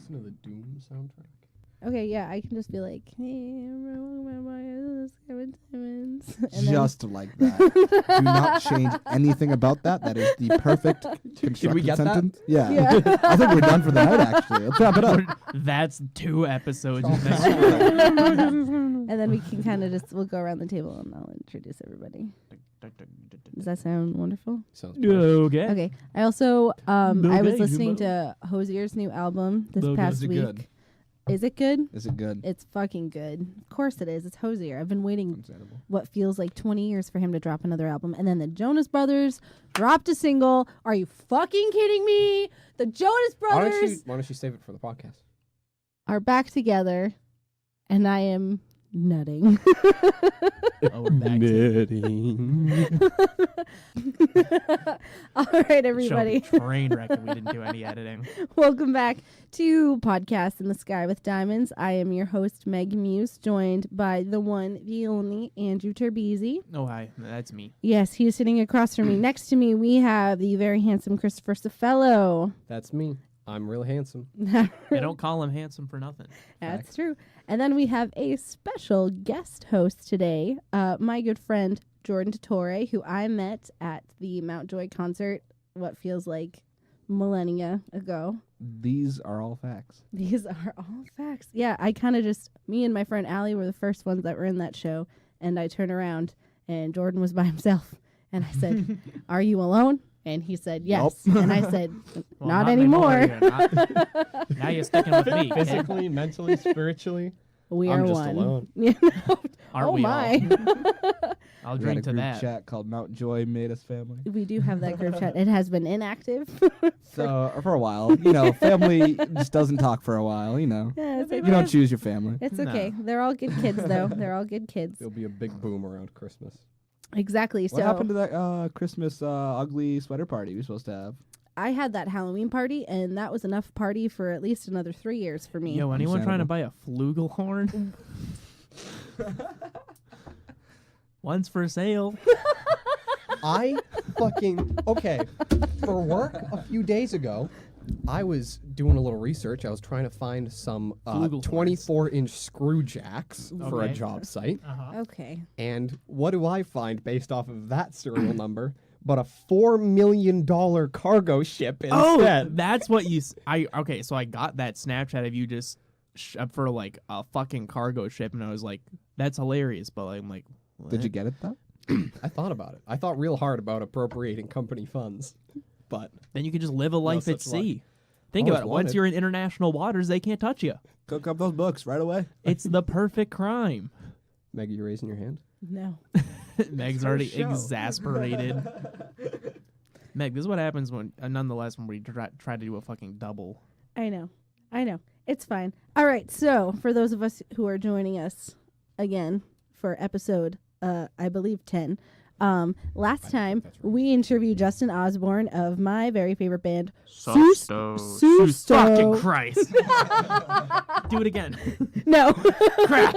listen to the Doom soundtrack? Okay, yeah, I can just be like, hey, everyone, Kevin Simmons. Just like that. Do not change anything about that. That is the perfect constructed get that? sentence. Yeah. Yeah. I think we're done for the night, actually. Let's wrap it up. That's 2 episodes. And then we can kind of we'll go around the table and I'll introduce everybody. Does that sound wonderful? Sounds perfect. Okay. Okay. I also, I was Okay, listening Jumbo. to Hosier's new album this Okay. past Is it week. good? Is it good? Is it good? It's fucking good. Of course it is. It's Hosier. I've been waiting Understandable. what feels like 20 years for him to drop another album. And then the Jonas Brothers dropped a single. Are you fucking kidding me? The Jonas Brothers Why don't you save it for the podcast? are back together, and I am nutting. Oh, we're back All right, everybody. Train wreck if we didn't do any editing. Welcome back to Podcast in the Sky with Diamonds. I am your host, Meg Muse, joined by the one, the only, Andrew Terbezi. Oh, hi. That's me. Yes, he is sitting across from me. Next to me, we have the very handsome Christopher Cefello. That's me. I'm real handsome. They don't call him handsome for nothing. That's true. And then we have a special guest host today, my good friend, Jordan Totore, who I met at the Mountjoy concert, what feels like millennia ago. These are all facts. These are all facts. Yeah, I kind of me and my friend Allie were the first ones that were in that show, and I turned around, and Jordan was by himself, and I said, "Are you alone?" And he said, "Yes." Nope. And I said, Well, not anymore. You're not. Now you're sticking with me. kid. Physically, mentally, spiritually, We I'm are just one. alone. Yeah, no. Aren't Oh we my. I'll We had a drink to group that. chat called Mountjoy Made Us Family. We do have that group chat. It has been inactive. So for a while, family just doesn't talk for a while. Yeah, it's You okay. don't choose your family. It's No. okay. They're all good kids, though. They're all good kids. There'll be a big boom around Christmas. Exactly. What So happened to that Christmas ugly sweater party we were supposed to have? I had that Halloween party, and that was enough party for at least another 3 years for me. Yo, anyone trying to Understandable. buy a flugelhorn? One's for sale. I fucking okay. For work a few days ago, I was doing a little research. I was trying to find some Flugelhorns. 24-inch screw jacks for a Okay. job site. Okay. And what do I find based off of that serial number? But a $4 million cargo ship Oh, instead. that's what you. Okay, so I got that Snapchat of you just for like a fucking cargo ship, and I was like, that's hilarious. But I'm like, what? Did you get it though? I thought about it. I thought real hard about appropriating company funds. But Then you can just live a life at such luck. sea. Think Always about it. Once wanted. you're in international waters, they can't touch you. Cook up those books right away. It's the perfect crime. Meg, you raising your hand? No. Meg's our already show. exasperated. Meg, this is what happens when, nonetheless, when we try to do a fucking double. I know. It's fine. All right. So, for those of us who are joining us again for episode, I believe 10, last time that's right. we interviewed Justin Osborne of my very favorite band, Susto. Susto. Fucking Christ. Do it again. No. Crap.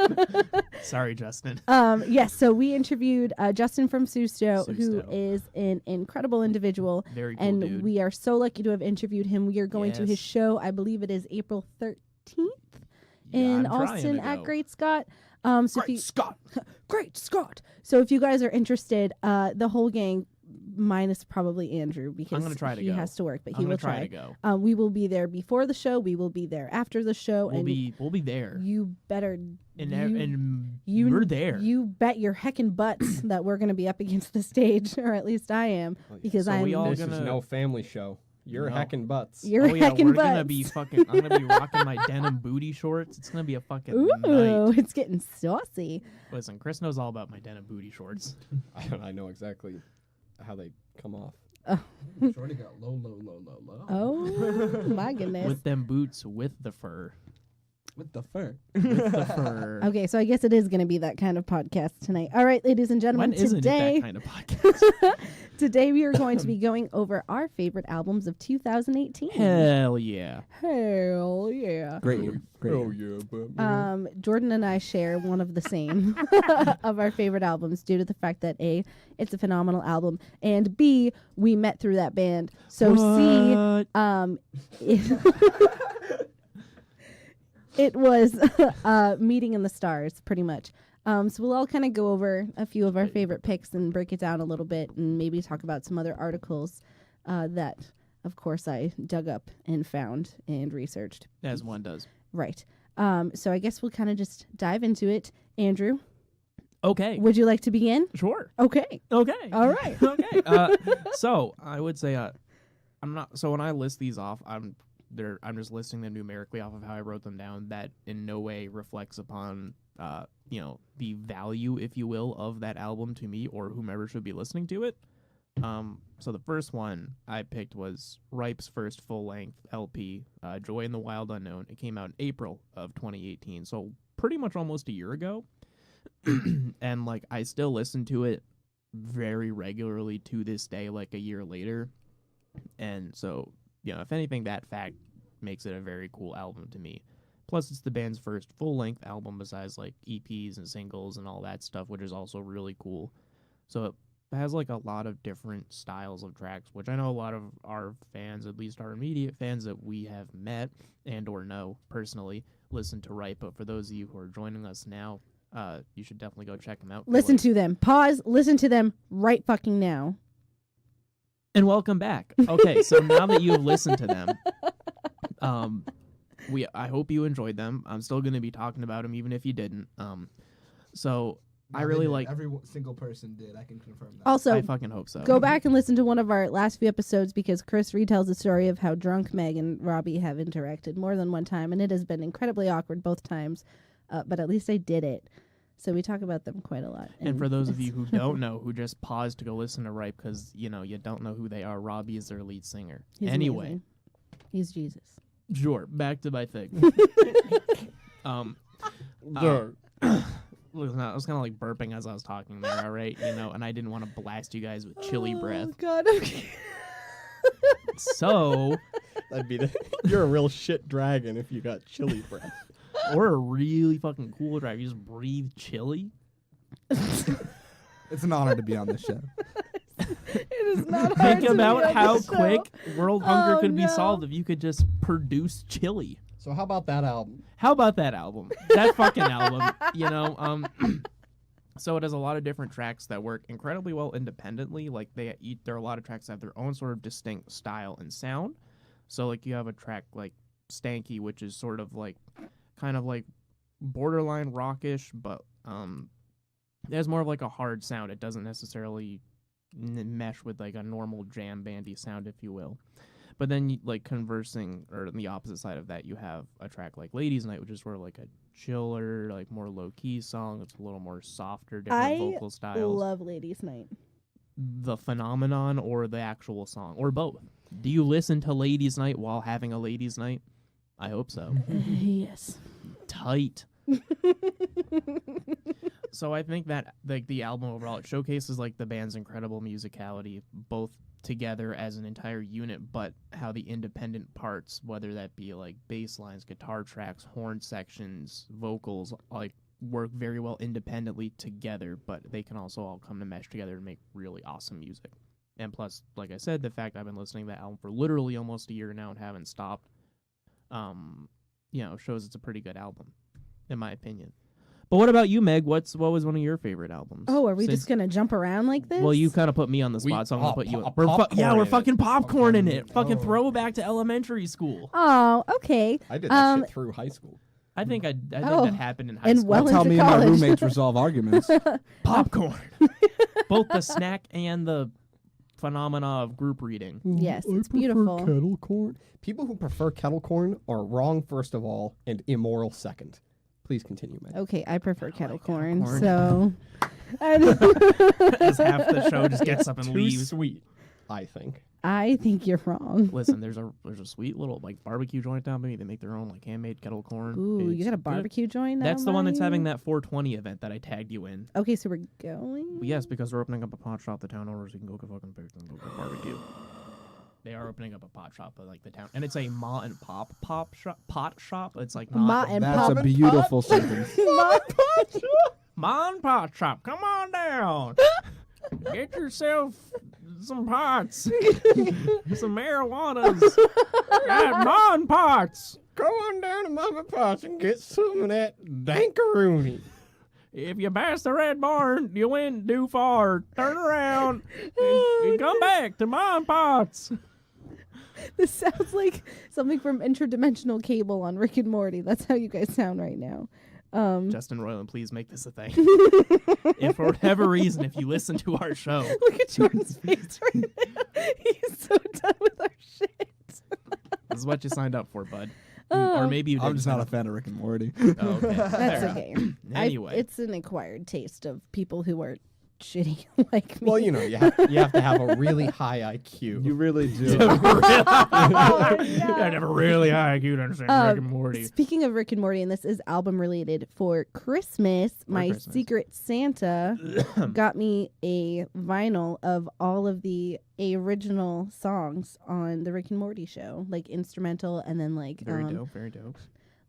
Sorry, Justin. Yes. So we interviewed Justin from Susto, who Susto. is an incredible individual. Very cool, And dude. we are so lucky to have interviewed him. We are going to his Yes. show. I believe it is April 13th Yeah, in I'm trying Austin to at go. Great Scott. So if you, Scott. Great Scott. So if you guys are interested, the whole gang, minus probably Andrew, because gonna try to he go. has to work, but I'm he gonna will try try. to go. We will be there before the show. We will be there after the show, We'll and be there. you better And you we're there. You bet your heckin' butts that we're going to be up against the stage, or at least I am, because So I'm. we all This gonna- is no family show. You're No. heckin' butts. You're oh yeah, heckin' we're butts. gonna be fucking. I'm gonna be rocking my denim booty shorts. It's gonna be a fucking Ooh, night. it's getting saucy. Listen, Chris knows all about my denim booty shorts. I know exactly how they come off. Shorty got low. Oh my goodness. With them boots with the fur. With the fur. With the fur. Okay, so I guess it is going to be that kind of podcast tonight. All right, ladies and gentlemen, When isn't today it that kind of podcast? today we are going to be going over our favorite albums of 2018. Hell yeah. Hell yeah. Great year. Great Oh year. yeah, but Jordan and I share one of the same of our favorite albums due to the fact that A, it's a phenomenal album, and B, we met through that band. So C, What? It was Meeting in the Stars, pretty much. So we'll all kind of go over a few of our favorite picks and break it down a little bit and maybe talk about some other articles that, of course, I dug up and found and researched. As one does. Right. So I guess we'll kind of just dive into it. Andrew, Okay. would you like to begin? Sure. Okay. Okay. All right. Okay. So I would say I'm not. So when I list these off, I'm just listing them numerically off of how I wrote them down. That in no way reflects upon the value, if you will, of that album to me or whomever should be listening to it. So the first one I picked was Ripe's first full-length LP, Joy in the Wild Unknown. It came out in April of 2018, so pretty much almost a year ago. And like I still listen to it very regularly to this day, like a year later. And so, if anything, that fact makes it a very cool album to me. Plus, it's the band's first full-length album besides like EPs and singles and all that stuff, which is also really cool. So it has like a lot of different styles of tracks, which I know a lot of our fans, at least our immediate fans that we have met and or know personally, listen to Ripe. But for those of you who are joining us now, you should definitely go check them out. Listen to them. Pause. Listen to them right fucking now. And welcome back. Okay, so now that you have listened to them, I hope you enjoyed them. I'm still going to be talking about them, even if you didn't. So I really like. Every single person did. I can confirm that. Also, I fucking hope so. go back and listen to one of our last few episodes because Chris retells the story of how drunk Meg and Robbie have interacted more than one time, and it has been incredibly awkward both times. But at least I did it. So we talk about them quite a lot. And for those of you who don't know, who just paused to go listen to Ripe because, you don't know who they are, Robbie is their lead singer. He's Anyway. amazing. He's Jesus. Sure, back to my thing. Listen, I was kind of like burping as I was talking there, all right? And I didn't want to blast you guys with chilly breath. Oh, God. Okay. So, That'd be you're a real shit dragon if you got chili breath. or a really fucking cool drive. You just breathe chili. It's an honor to be on this show. It is not hard Think to about be on how this show. quick world hunger Oh, could be no. solved if you could just produce chili. So how about that album? How about that album? That fucking album, So it has a lot of different tracks that work incredibly well independently. Like there are a lot of tracks that have their own sort of distinct style and sound. So like you have a track like Stanky, which is sort of like kind of like borderline rockish, but it has more of like a hard sound. It doesn't necessarily mesh with like a normal jam bandy sound, if you will. But then like conversing, or on the opposite side of that, you have a track like Ladies Night, which is sort of like a chiller, like more low-key song. It's a little more softer, different vocal styles. Love Ladies Night. The phenomenon or the actual song, or both. Do you listen to Ladies Night while having a ladies' night? I hope so. Yes. Tight. So I think that like the album overall, it showcases like the band's incredible musicality, both together as an entire unit, but how the independent parts, whether that be like bass lines, guitar tracks, horn sections, vocals, like work very well independently together, but they can also all come to mesh together and make really awesome music. And plus, like I said, the fact I've been listening to that album for literally almost a year now and haven't stopped, shows it's a pretty good album, in my opinion. But what about you, Meg? What was one of your favorite albums? Oh, are we Since- just going to jump around like this? Well, you kind of put me on the spot, so I'm gonna put you. We're popcorn we're in it. fucking popcorn in it. Okay. Fucking Oh. throwback to elementary school. Oh, okay. I did that shit through high school. I think I think Oh. that happened in high And school. well That's how into me and my college. roommates resolve arguments. Popcorn, both the snack and the phenomena of group reading. Yes, it's beautiful. Kettle corn. People who prefer kettle corn are wrong, first of all, and immoral second. Please continue, Meg. Okay, I prefer kettle corn, corn. so. As half the show just gets up and Too leaves. sweet, I think. I think you're wrong. Listen, there's a sweet little like barbecue joint down by me. They make their own like handmade kettle corn. Ooh, It's you got a good. barbecue joint? That's down the one by that's having you? that 420 event that I tagged you in. Okay, so we're going? Yes, because we're opening up a pot shop. The town owners, you can go get fucking pick and go get barbecue. They are opening up a pot shop, but like the town, and it's a ma and pop shop. Pot shop. It's like Ma not and That's pop. a beautiful sentence. ma and pot shop. Come on down. Get yourself some pots, some marijuanas, yeah, ma and pots. Come on down to Mama Pot's and get some of that dankaroonie. If you pass the Red Barn, you went too far. Turn around and come back to Mom Potts. This sounds like something from Interdimensional Cable on Rick and Morty. That's how you guys sound right now. Justin Roiland, please make this a thing. If for whatever reason, if you listen to our show, Look at Jordan's face right now. He's so done with our shit. this is what you signed up for, bud. Oh. Or maybe you didn't. I'm just not a sign fan of Rick and Morty. up. Oh, okay. That's Fair enough. okay. Anyway. It's an acquired taste of people who are shitty like me. Well, you know, you have to have a really high IQ. You really do. I never really IQ to understand Rick and Morty. Speaking of Rick and Morty, and this is album related, for Christmas, my Christmas. secret Santa got me a vinyl of all of the original songs on the Rick and Morty show, like instrumental, and then like Very dope, very dope.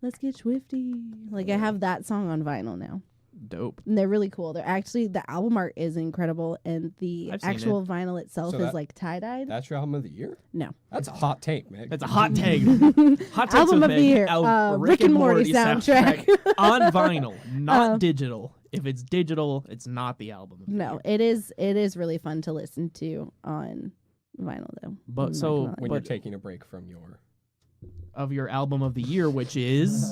Let's Get Swifty. Like I have that song on vinyl now. Dope. And they're really cool. They're actually, the album art is incredible, and the I've seen actual vinyl itself So is that- like tie-dyed. That's your album of the year? No. That's a hot take, man. It's a hot take. Hot takes Album with of the Meg. year, Rick and Morty soundtrack. on vinyl, not digital. If it's digital, it's not the album. Of the No, year. it is really fun to listen to on vinyl though. But I'm not so- gonna lie. when you're But- taking a break from your... Of your album of the year, which is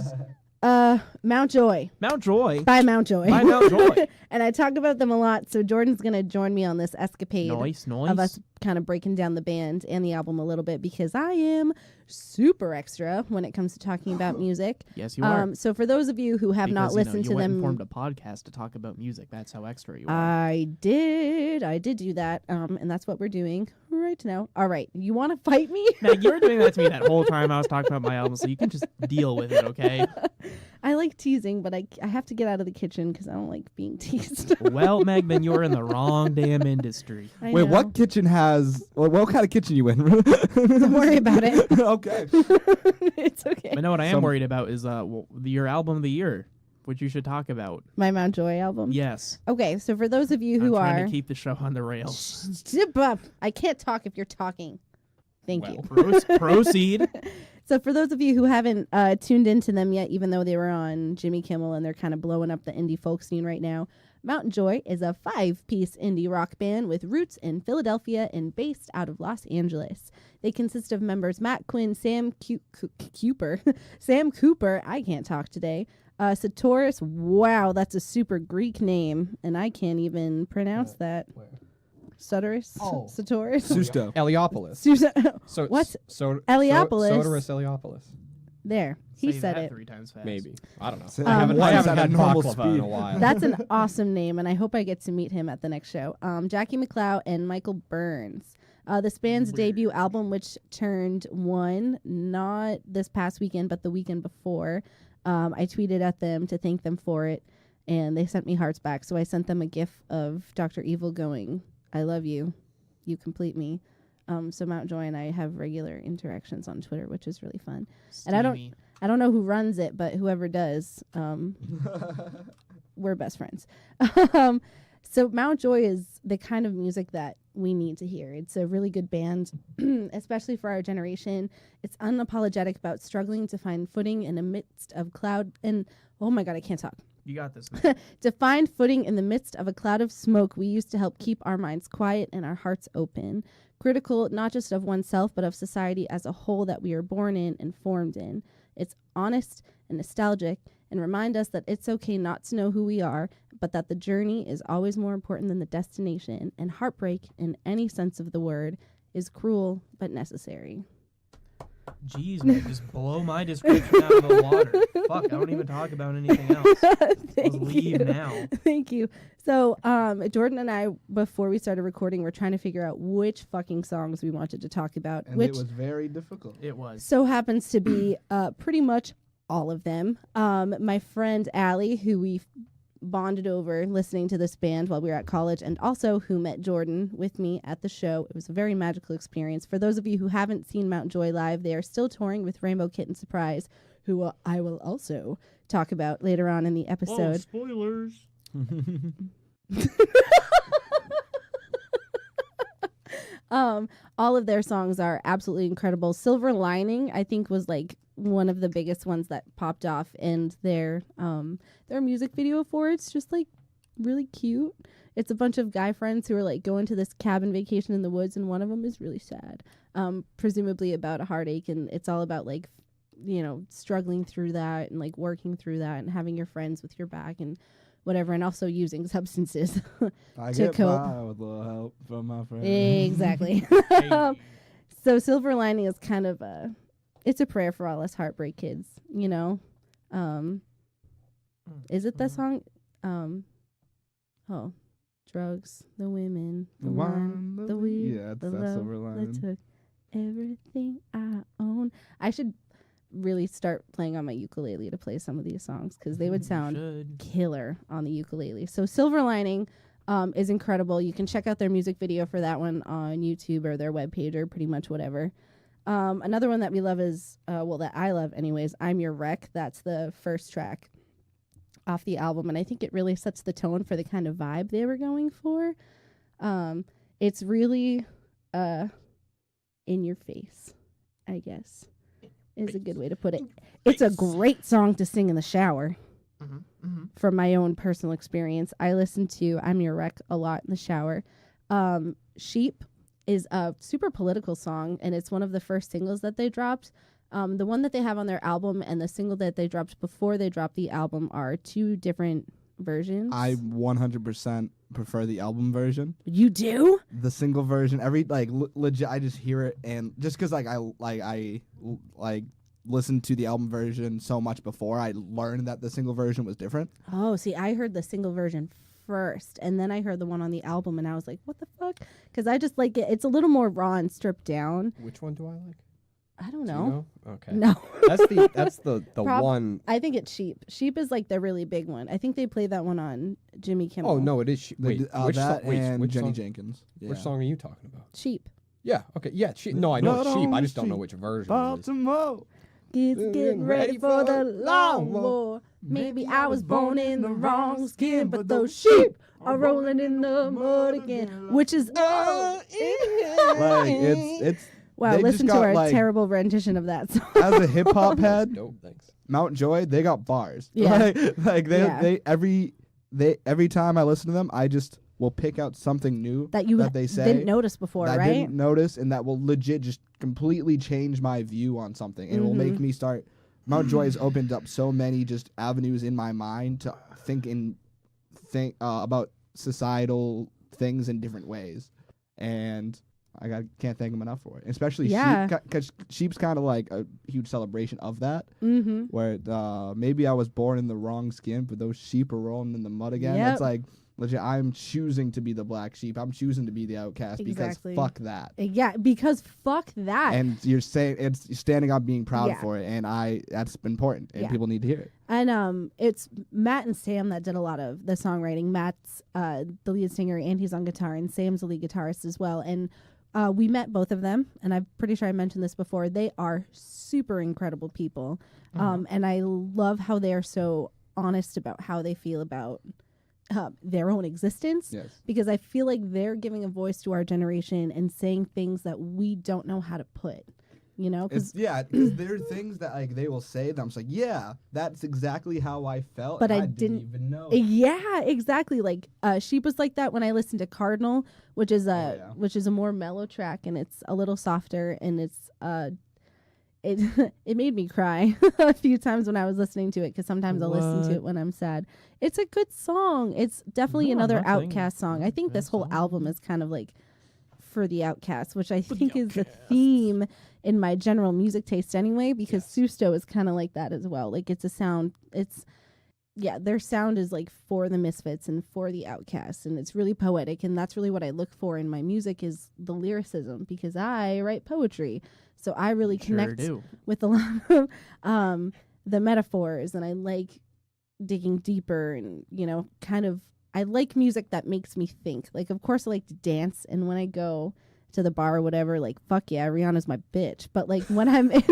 Mount Joy Mount Joy. by Mount Joy. By Mount Joy. And I talk about them a lot, so Jordan's gonna join me on this escapade Nice. of us kind of breaking down the band and the album a little bit, because I am super extra when it comes to talking about music. Yes, you are. So for those of you who have not Because, you know, listened you to went them, and formed a podcast to talk about music. That's how extra you are. I did do that, and that's what we're doing right now. All right, you want to fight me? Meg, you were doing that to me that whole time I was talking about my album, so you can just deal with it, okay? I like teasing, but I have to get out of the kitchen because I don't like being teased. Well, Meg, then you're in the wrong damn industry. I Wait, know. what kitchen has? What kind of kitchen you in? Don't worry about it. Okay. It's okay. But no, what I am Some- worried about is your album of the year, which you should talk about. My Mount Joy album. Yes. Okay, so for those of you who I'm trying are, to keep the show on the rails. zip up. I can't talk if you're talking. Thank you. Proceed. So for those of you who haven't tuned into them yet, even though they were on Jimmy Kimmel and they're kind of blowing up the indie folk scene right now, Mountain Joy is a 5-piece indie rock band with roots in Philadelphia and based out of Los Angeles. They consist of members Matt Quinn, Sam Cooper, Sam Cooper, I can't talk today, Satoris, wow, that's a super Greek name, and I can't even pronounce that. where? Satoris? Oh. Satoris? Susto. Heliopolis. So, what? Heliopolis? Heliopolis. Soterus Heliopolis. There, he Say said that it. 3 times fast. Maybe. I don't know. Say I haven't, that I once haven't at had a normal baklava in a speed. while. That's an awesome name, and I hope I get to meet him at the next show. Jackie McLeod and Michael Burns. This band's debut album, which turned 1, not this past weekend, but the weekend before. I tweeted at them to thank them for it, and they sent me hearts back. So I sent them a gif of Dr. Evil going, "I love you. You complete me." So Mount Joy and I have regular interactions on Twitter, which is really fun. And Steamy. I don't know who runs it, but whoever does, we're best friends. So Mount Joy is the kind of music that we need to hear. It's a really good band, especially for our generation. It's unapologetic about struggling to find footing in the midst of cloud and oh my God, I can't talk. You got this. To find footing in the midst of a cloud of smoke, we used to help keep our minds quiet and our hearts open. Critical not just of oneself, but of society as a whole that we are born in and formed in. It's honest and nostalgic and remind us that it's okay not to know who we are, but that the journey is always more important than the destination, and heartbreak, in any sense of the word, is cruel but necessary. Jeez, man, just blow my description out of the water. Fuck, I don't even talk about anything else. Let's leave now. Thank you. So, Jordan and I, before we started recording, were trying to figure out which fucking songs we wanted to talk about, And which it was very difficult. It was. so happens to be pretty much all of them. My friend Allie, who we bonded over listening to this band while we were at college, and also who met Jordan with me at the show. It was a very magical experience. For those of you who haven't seen Mount Joy live, they are still touring with Rainbow Kitten Surprise, who I will also talk about later on in the episode. Spoilers. All of their songs are absolutely incredible. Silver Lining, I think, was like one of the biggest ones that popped off, and their music video for it's just like really cute. It's a bunch of guy friends who are like going to this cabin vacation in the woods, and one of them is really sad, presumably about a heartache, and it's all about like, struggling through that and like working through that and having your friends with your back and whatever, and also using substances. I to get cope. by with a little help from my friends. Exactly. Hey. So Silver Lining is kind of it's a prayer for all us heartbreak kids, Is it that song? Drugs, the women, the wine, the weed, Yeah, the that's love Silver that Lining. took everything I own. I should really start playing on my ukulele to play some of these songs because they would sound Should. killer on the ukulele. So Silver Lining is incredible. You can check out their music video for that one on YouTube or their webpage or pretty much whatever. Another one that we love is, that I love anyways, I'm Your Wreck. That's the first track off the album, and I think it really sets the tone for the kind of vibe they were going for. It's really in your face, I guess, is a good way to put it. It's a great song to sing in the shower. From my own personal experience, I listen to I'm Your Wreck a lot in the shower. Sheep is a super political song, and it's one of the first singles that they dropped. The one that they have on their album and the single that they dropped before they dropped the album are two different versions. I 100% prefer the album version. You do? The single version, legit, I just hear it, and just because I listened to the album version so much before, I learned that the single version was different. Oh, see, I heard the single version first, and then I heard the one on the album, and I was like, what the fuck? Because I just like it. It's a little more raw and stripped down. Which one do I like? I don't Do you know. know? Okay. No. That's the one. I think it's Sheep. Sheep is like the really big one. I think they played that one on Jimmy Kimmel. Oh no, it is. Wait, which that song? Wait, and which Jenny song? Jenkins. Yeah. Which song are you talking about? Sheep. Yeah. Okay. Yeah. No, I know Not it's sheep. I on just don't know sheep. which version. It is. Baltimore. Kids getting ready for the long war. Maybe I was born in the wrong skin, but those sheep are rolling in the mud again. Which is It's wow. they just Listen to got, our like- terrible rendition of that song. as a hip hop head. Dope. Thanks. Mount Joy, they got bars. Yeah. They Yeah. every time I listen to them, I just will pick out something new That you they say didn't notice before, that I right? didn't notice, and that will legit just completely change my view on something, and it will make me start. Mount Joy has opened up so many just avenues in my mind to think about societal things in different ways, and can't thank him enough for it. Especially Yeah. Sheep, because Sheep's kind of like a huge celebration of that. Mm-hmm. Where maybe I was born in the wrong skin, but those sheep are rolling in the mud again. Yep. It's like legit. I'm choosing to be the black sheep. I'm choosing to be the outcast Exactly. because fuck that. Yeah, because fuck that. And you're standing up, being proud Yeah. for it, and that's important, and Yeah. people need to hear it. And it's Matt and Sam that did a lot of the songwriting. Matt's the lead singer, and he's on guitar, and Sam's the lead guitarist as well. And we met both of them, and I'm pretty sure I mentioned this before. They are super incredible people, and I love how they are so honest about how they feel about their own existence. Yes. Because I feel like they're giving a voice to our generation and saying things that we don't know how to put. You know, because Because there are things that like they will say that I'm just like, yeah, that's exactly how I felt, But and I I didn't- even know. yeah, exactly. Like Sheep was like that when I listened to Cardinal, which is yeah. a more mellow track, and it's a little softer, and it's it it made me cry a few times when I was listening to it, because sometimes I'll listen to What? it when I'm sad. It's a good song. It's definitely No, I'm another not saying Outkast song. I think bad this whole song. album is kind of like for the Outcasts, which I For the think is the outcasts. theme in my general music taste anyway, because Susto is kind of like that as well. Like it's a sound, their sound is like for the misfits and for the outcasts, and it's really poetic, and that's really what I look for in my music is the lyricism, because I write poetry. So I really Sure connect do. with a lot of the metaphors, and I like digging deeper, and kind of I like music that makes me think. Like, of course I like to dance, and when I go to the bar or whatever, like, fuck yeah, Rihanna's my bitch. But like when I'm in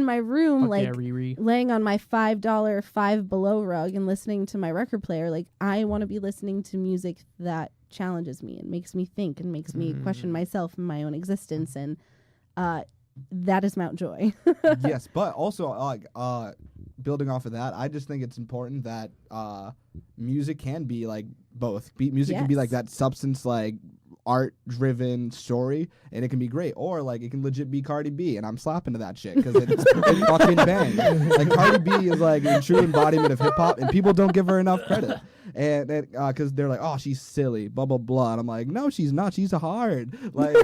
my room, Fuck like yeah, Riri. laying on my $5 Five Below rug and listening to my record player, like I want to be listening to music that challenges me and makes me think and makes me question myself and my own existence, and that is Mount Joy. Yes, but also building off of that, I just think it's important that music can be like both. Music can be like that substance, like art driven story, and it can be great, or like it can legit be Cardi B, and I'm slapping to that shit because it fucking bang. Like Cardi B is like a true embodiment of hip hop, and people don't give her enough credit. And because they're like, oh, she's silly, blah blah blah, and I'm like, no, she's not. She's hard. Like,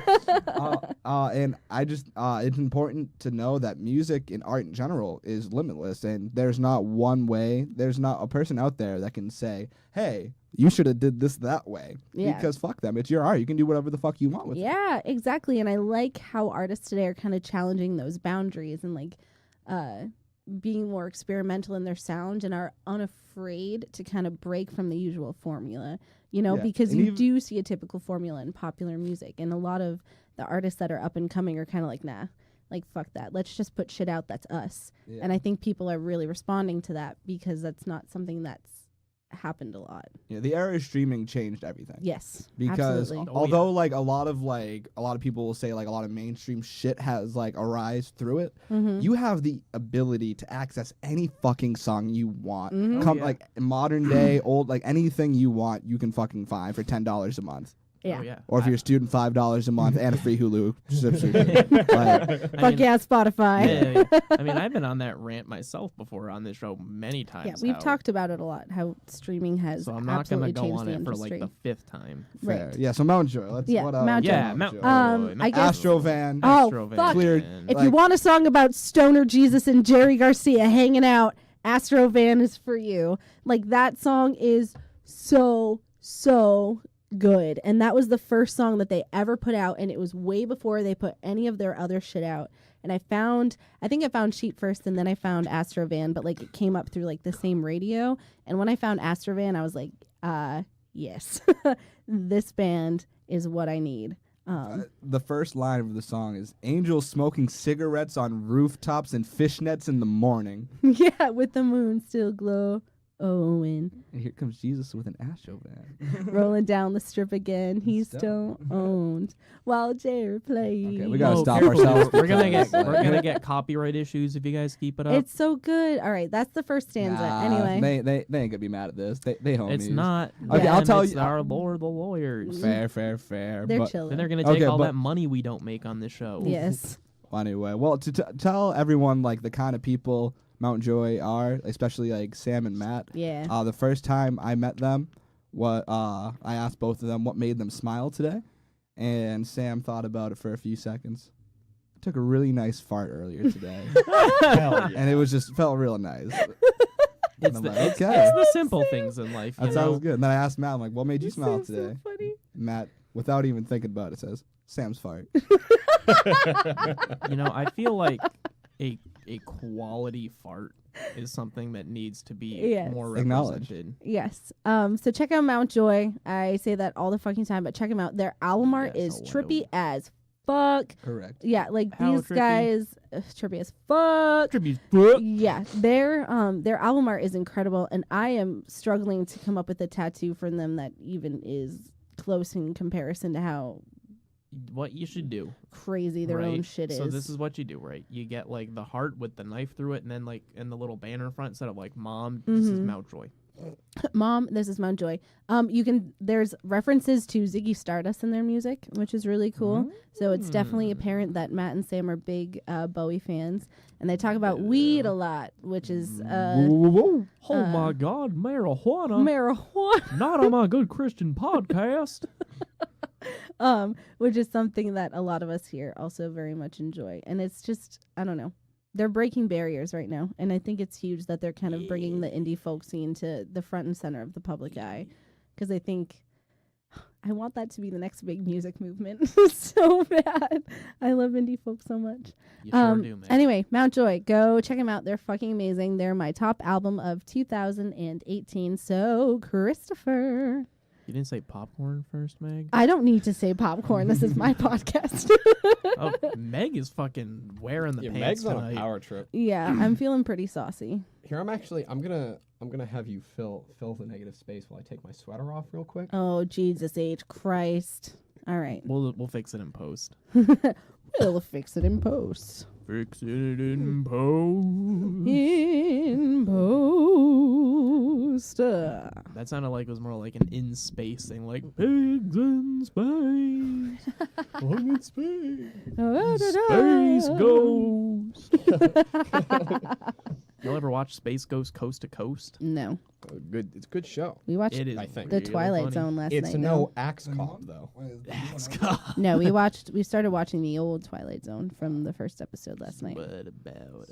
and I just, it's important to know that music and art in general is limitless, and there's not one way. There's not a person out there that can say, hey, you should have did this that way. Yeah. Because fuck them. It's your art. You can do whatever the fuck you want with it. Yeah, exactly. And I like how artists today are kind of challenging those boundaries and like being more experimental in their sound and are unafraid to kind of break from the usual formula, you know, Yeah. because And you even- do see a typical formula in popular music. And a lot of the artists that are up and coming are kind of like, nah, like, fuck that. Let's just put shit out that's us. Yeah. And I think people are really responding to that because that's not something that's happened a lot. Yeah, the era of streaming changed everything. Yes, Because absolutely. although like a lot of people will say like a lot of mainstream shit has like arise through it, Mm-hmm. you have the ability to access any fucking song you want. Mhm. Come yeah. like modern day, old, like anything you want, you can fucking find for $10 a month. Yeah. Oh, yeah. Or if you're a student, $5 a month and a free Hulu subscription. Like, Fuck I mean, yeah, Spotify. yeah. I mean, I've been on that rant myself before on this show many times. Yeah, we've how- talked about it a lot, how streaming has So I'm not gonna absolutely go changed on the it for industry. like the 5th time. fair. Right. Yeah, so Mount Joy. Let's Yeah, what Mount Joy. Yeah, Mount Joy. I guess- Astrovan. Oh, Astrovan. fuck. Clear- If like- you want a song about Stoner Jesus and Jerry Garcia hanging out, Astrovan is for you. Like, that song is so good. And that was the first song that they ever put out, and it was way before they put any of their other shit out. And I think I found Sheet first, and then I found Astrovan, but like it came up through like the same radio. And when I found Astrovan, I was like, yes, this band is what I need. The first line of the song is angels smoking cigarettes on rooftops and fishnets in the morning. Yeah, with the moon still glowing, And here comes Jesus with an Astrovan. rolling down the strip again. He's Still. still owned while Jerry plays. Okay, we gotta stop careful. ourselves. We're gonna because, we're gonna get copyright issues if you guys keep it up. It's so good. All right, that's the first stanza. Nah, Anyway, they ain't gonna be mad at this. They homies. It's not. Okay, I'll them, tell it's you- Our Lord, the lawyers. Fair. they're but chilling. Then they're gonna take Okay, all but- that money we don't make on this show. Yes. anyway, well, to tell everyone like the kind of people Mount Joy are, especially like Sam and Matt. Yeah. The first time I met them, I asked both of them what made them smile today, and Sam thought about it for a few seconds. I took a really nice fart earlier today, Hell yeah. and it was just felt real nice. It's I'm the, like, it's, okay. it's the simple things in life. That You sounds know? good. And then I asked Matt, I'm like, what made you This smile is so today? funny. Matt, without even thinking about it, says, Sam's fart. You know, I feel like a quality fart is something that needs to be Yes. more Acknowledged. represented. Yes. So check out Mount Joy. I say that all the fucking time, but check them out. Their album art Yes, is I trippy know. as fuck. Correct. Yeah, like How these trippy? guys, trippy as fuck. Yeah, their album art is incredible, and I am struggling to come up with a tattoo from them that even is close in comparison to how What you should do, crazy their own right? shit is. So this is what you do, right? You get like the heart with the knife through it, and then like in the little banner front, instead of like "Mom, this is Mhm. Mount Joy." Mom, this is Mount Joy. There's references to Ziggy Stardust in their music, which is really cool. So it's definitely apparent that Matt and Sam are big Bowie fans, and they talk about weed a lot, which is Whoa. Oh my God, marijuana! marijuana. Not on my good Christian podcast. Which is something that a lot of us here also very much enjoy. And it's just, I don't know. They're breaking barriers right now. And I think it's huge that they're kind of bringing the indie folk scene to the front and center of the public eye. Because I think I want that to be the next big music movement so bad. I love indie folk so much. You sure do, man. Anyway, Mount Joy, go check them out. They're fucking amazing. They're my top album of 2018. So, Christopher, You didn't say popcorn first, Meg? I don't need to say popcorn. This is my podcast. Oh, Meg is fucking wearing the Yeah, pants Meg's on tonight. a power trip. Yeah, I'm feeling pretty saucy. Here, I'm gonna have you fill the negative space while I take my sweater off real quick. Oh, Jesus H. Christ. All right. We'll fix it in post. We'll fix it in post. Fix it in post. In post. That sounded like it was more like an in space thing, like pigs in space. I'm in space. Space Ghost. Y'all ever watch Space Ghost Coast to Coast? No. It's a good show. We watched It is. I think. The really Twilight funny. Zone last It's night. no axe cop though. No, we started watching the old Twilight Zone from the first episode last night. What about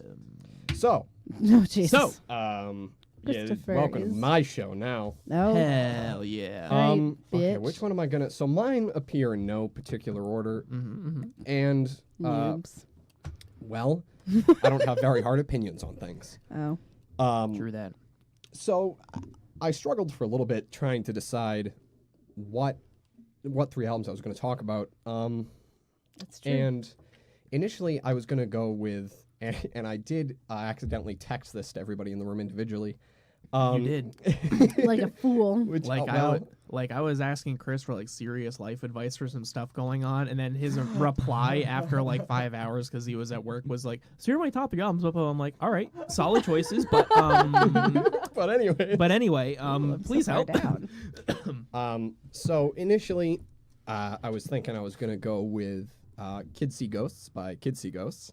So, No, Jesus. So, Christopher welcome to is- my show now. No. hell yeah. Right, Okay, bitch. which one am I gonna? So mine appear in no particular order, Mm-hmm. and Noobs. well, I don't have very hard opinions on things. Oh. True that. So I struggled for a little bit trying to decide what 3 albums I was going to talk about. That's true. And initially I was going to go with, and I did accidentally text this to everybody in the room individually. You did. Like a fool. Which, Like well, I was asking Chris for like serious life advice for some stuff going on, and then his reply after like 5 hours because he was at work was like, "So here are my topic albums." I'm like, "All right, solid choices, but but anyway. please help." Down. So initially I was thinking I was going to go with Kids See Ghosts by Kids See Ghosts.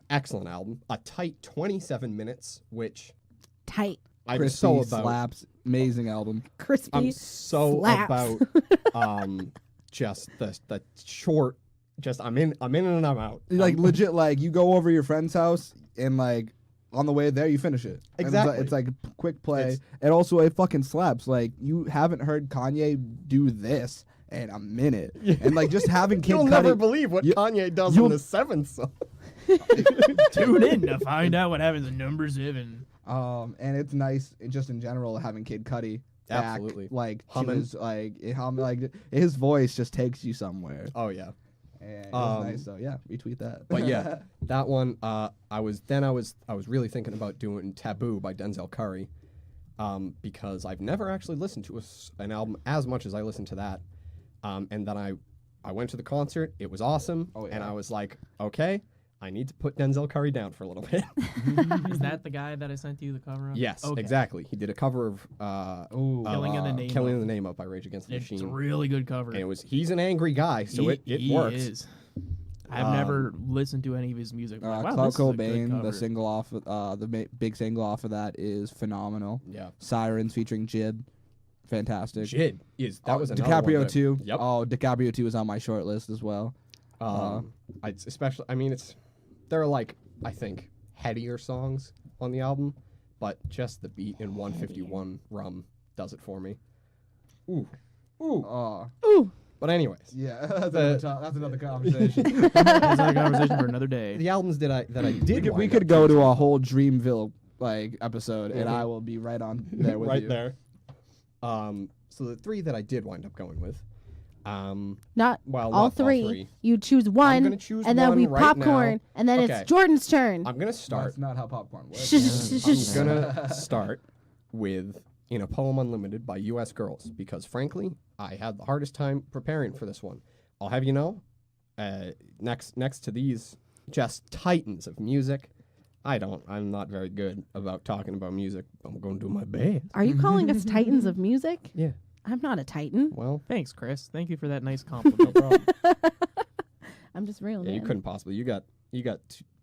Excellent album. A tight 27 minutes, which Tight. I'm Crispy so about. slaps. Amazing album. Crispy. I'm so slaps. about just the short. Just I'm in and I'm out. Like legit, like you go over your friend's house and like on the way there you finish it. And Exactly. It's like quick play, It's- and also it fucking slaps. Like you haven't heard Kanye do this in a minute, and like just having Kid You'll Cudi. never believe what you- Kanye does in you'll- the 7th song. Tune in to find out what happens in number 7. And it's nice just in general having Kid Cudi back, Absolutely. like Humming. like his voice just takes you somewhere. Oh yeah. And it was Um, nice, so yeah, retweet that. But yeah, that one. I was really thinking about doing Taboo by Denzel Curry, because I've never actually listened to an album as much as I listened to that. And then I went to the concert. It was awesome. Oh, And yeah. I was like, okay, I need to put Denzel Curry down for a little bit. Is that the guy that I sent you the cover of? Yes, Okay. exactly. He did a cover of Killing in the Name Killing of. in the Name of by Rage Against the It's a Machine. really good cover. And he's an angry guy, so it He works. is. I've never listened to any of his music. but wow, Kurt this is a good Cobain, the cover. single off, big single off of that is phenomenal. Yeah. Sirens featuring Jid, fantastic. Jid is that Oh, was another one DiCaprio that- too. Yep. Oh, DiCaprio 2 is on my short list as well. Especially, I mean, there are like, I think, headier songs on the album, but just the beat in 151 Rum does it for me. Ooh. Oh, Ooh. But anyways, yeah, The- that's another conversation. That's a conversation for another day. the albums that I did we wind could up go to choosing- a whole Dreamville like episode, and Mhm. I will be right on there with right you. there. So the 3 that I did wind up going with, Not well, all not three. You choose one, gonna choose and then one we right popcorn, now. and then Okay. it's Jordan's turn. I'm gonna start. That's not how popcorn works. I'm gonna start with In a Poem Unlimited by U.S. Girls because, frankly, I had the hardest time preparing for this one. I'll have you know, next to these just titans of music, I'm not very good about talking about music. I'm going to do my best. Are you calling us titans of music? Yeah. I'm not a titan. Well, Thanks, Chris. Thank you for that nice compliment. no problem. I'm just real. Yeah, you man. couldn't possibly. You got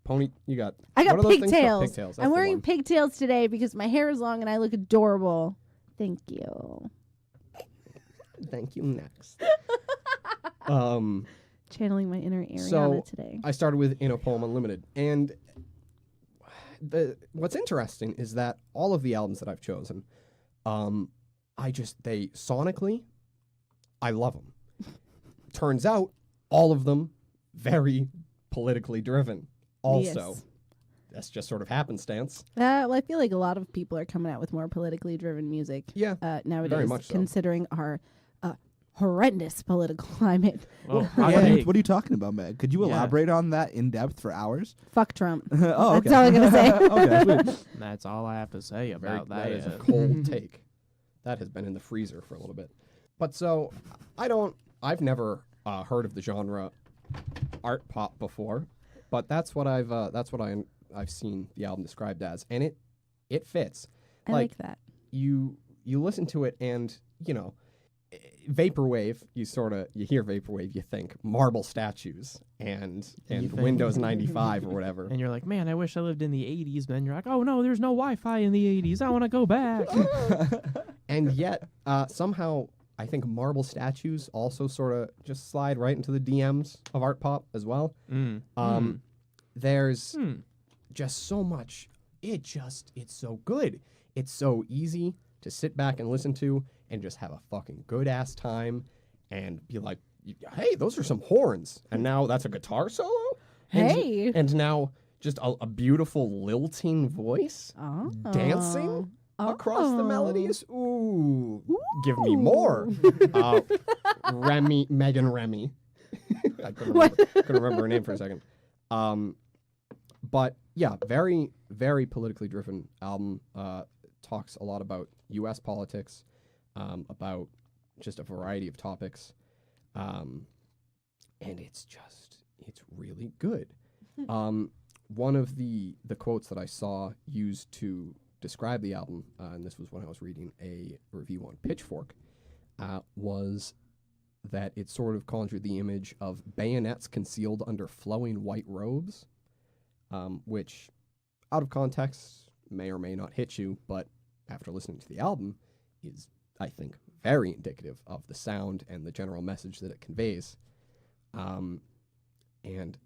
pony. You got. I got what are those things called? pigtails. Pigtails. I'm that's the wearing one. pigtails today because my hair is long and I look adorable. Thank you. Thank you. Next. Channeling my inner Ariana So, today. I started with In a Poem Unlimited, and what's interesting is that all of the albums that I've chosen, they sonically, I love them. Turns out, all of them very politically driven. Also, Yes. that's just sort of happenstance. Well, I feel like a lot of people are coming out with more politically driven music Yeah, nowadays, much so. considering our horrendous political climate. Well, What, hot are you, take. what are you talking about, Meg? Could you Yeah. elaborate on that in depth for hours? Fuck Trump. Oh, okay. That's all I'm gonna say. Okay, sweet. That's all I have to say Very, about that that. is a cold take. That has been in the freezer for a little bit. But so I've never heard of the genre art pop before, but that's what I've seen the album described as, and it fits. I Like, like that. You listen to it, and vaporwave. You hear vaporwave, you think marble statues and think- Windows 95 or whatever. And you're like, man, I wish I lived in the 80s. But then you're like, oh no, there's no Wi-Fi in the 80s. I want to go back. And yet, somehow, I think marble statues also sort of just slide right into the DMs of art pop as well. There's just so much. It's so good. It's so easy to sit back and listen to and just have a fucking good ass time and be like, hey, those are some horns. And now that's a guitar solo? Hey. And now just a beautiful lilting voice Oh. dancing across the Oh. melodies. Ooh, give me more. Megan Remy. I couldn't remember her name for a second. But yeah, very, very politically driven album. Talks a lot about U.S. politics, about just a variety of topics. And it's really good. One of the quotes that I saw used to describe the album, and this was when I was reading a review on Pitchfork, was that it sort of conjured the image of bayonets concealed under flowing white robes, which, out of context, may or may not hit you, but after listening to the album, is, I think, very indicative of the sound and the general message that it conveys. And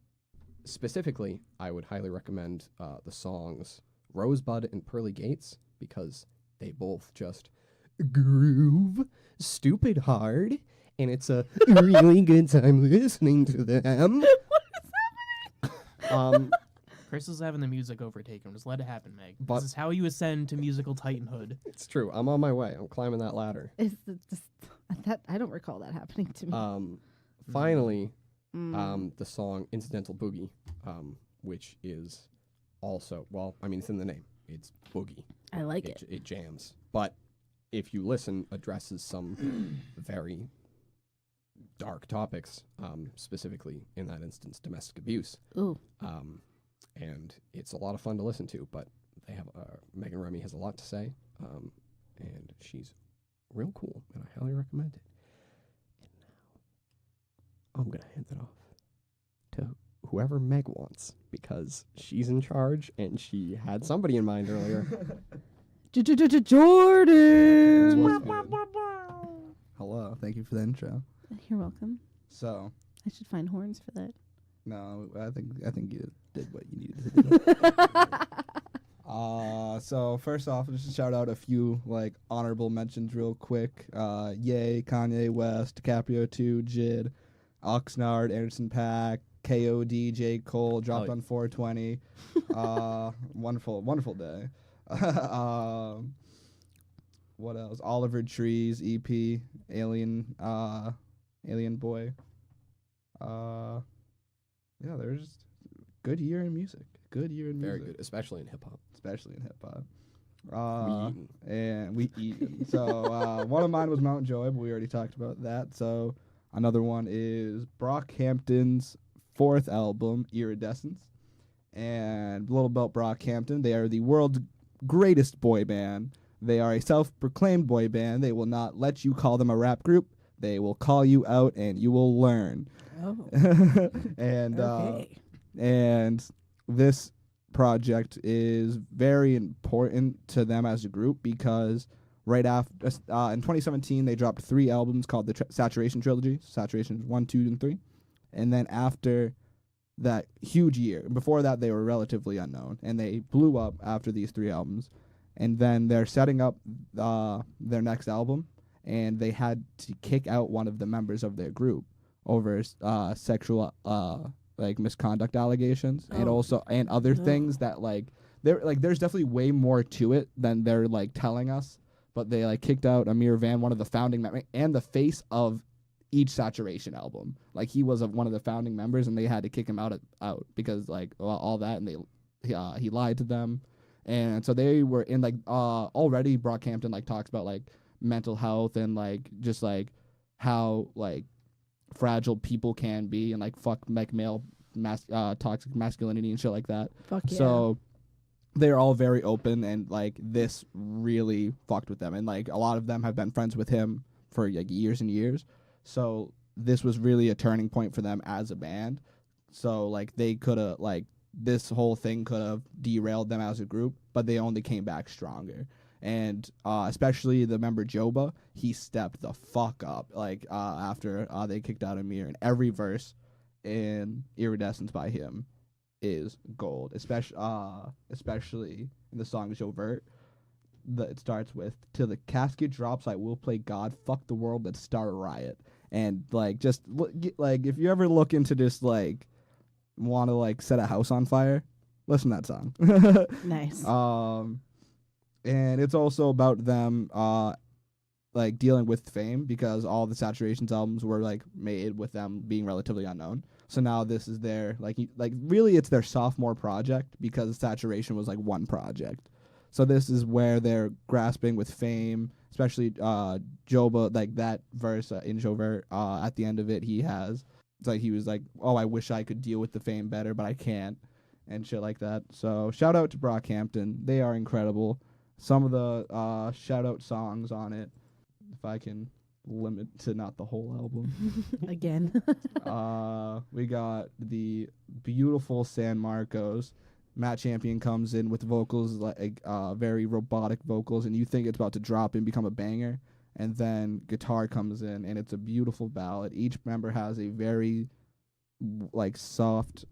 specifically, I would highly recommend the songs Rosebud and Pearly Gates, because they both just groove stupid hard, and it's a really good time listening to them. Chris is having the music overtake him. Just let it happen, Meg. But- This is how you ascend to musical titanhood. It's true. I'm on my way. I'm climbing that ladder. That I don't recall that happening to me. Finally, Mm. the song Incidental Boogie, which is also, well, I mean, it's in the name. It's boogie. I like it. It jams. But if you listen, addresses some very dark topics, specifically in that instance, domestic abuse. Ooh. And it's a lot of fun to listen to, but they have, Megan Remy has a lot to say, and she's real cool, and I highly recommend it. And now, I'm going to hand it off to whoever Meg wants, because she's in charge, and she had somebody in mind earlier. Jordan. Hello, thank you for the intro. You're welcome. So, I should find horns for that. no, I think you did what you needed to do. So first off, just shout out a few like honorable mentions real quick. Ye, Kanye West, DiCaprio 2, Jid, Oxnard, Anderson .Paak, KOD, J. Cole, dropped Oh, on 420. Wonderful day. What else? Oliver Trees, EP, Alien Boy. Yeah, there's good year in music. Good year in Very music. good, especially in hip-hop. Especially in hip hop. We eatin'. And we eat. So one of mine was Mount Joy, but we already talked about that. So another one is Brockhampton's fourth album, Iridescence. And a little about Brockhampton. They are the world's greatest boy band. They are a self-proclaimed boy band. They will not let you call them a rap group. They will call you out and you will learn. Oh. And Okay. and this project is very important to them as a group because right after in 2017 they dropped 3 albums called the Saturation Trilogy, Saturation 1, 2, and 3, and then after that huge year, before that they were relatively unknown, and they blew up after these 3 albums, and then they're setting up their next album, and they had to kick out one of the members of their group over sexual like misconduct allegations and Oh. also and other things that like there's definitely way more to it than they're like telling us, but they like kicked out Amir Van, one of the founding members and the face of each Saturation album. Like he was one of the founding members, and they had to kick him out because like all that, and he lied to them, and so they were in like already Brockhampton like talks about like mental health and like just like how like fragile people can be and like fuck like toxic masculinity and shit like that. Fuck yeah. So they're all very open, and like this really fucked with them, and like a lot of them have been friends with him for like years and years. So this was really a turning point for them as a band. So like they could have like this whole thing could have derailed them as a group, but they only came back stronger. And especially the member Joba, he stepped the fuck up like after they kicked out Amir, and every verse in Iridescence by him is gold, especially in the song Jovert. It starts with, "Till the casket drops, I will play God. Fuck the world, let's start a riot." And like just like if you ever look into just like want to like set a house on fire, listen to that song. Nice. And it's also about them like dealing with fame, because all the Saturations albums were like made with them being relatively unknown. So now this is their like really it's their sophomore project, because Saturation was like one project. So this is where they're grasping with fame, especially Joba, like that verse in Jovert, at the end of it, he was like, "Oh, I wish I could deal with the fame better, but I can't," and shit like that. So shout out to Brockhampton. They are incredible. Some of the shout out songs on it, if I can limit to not the whole album. Again. We got the beautiful San Marcos. Matt Champion comes in with vocals like very robotic vocals, and you think it's about to drop and become a banger, and then guitar comes in, and it's a beautiful ballad. Each member has a very like soft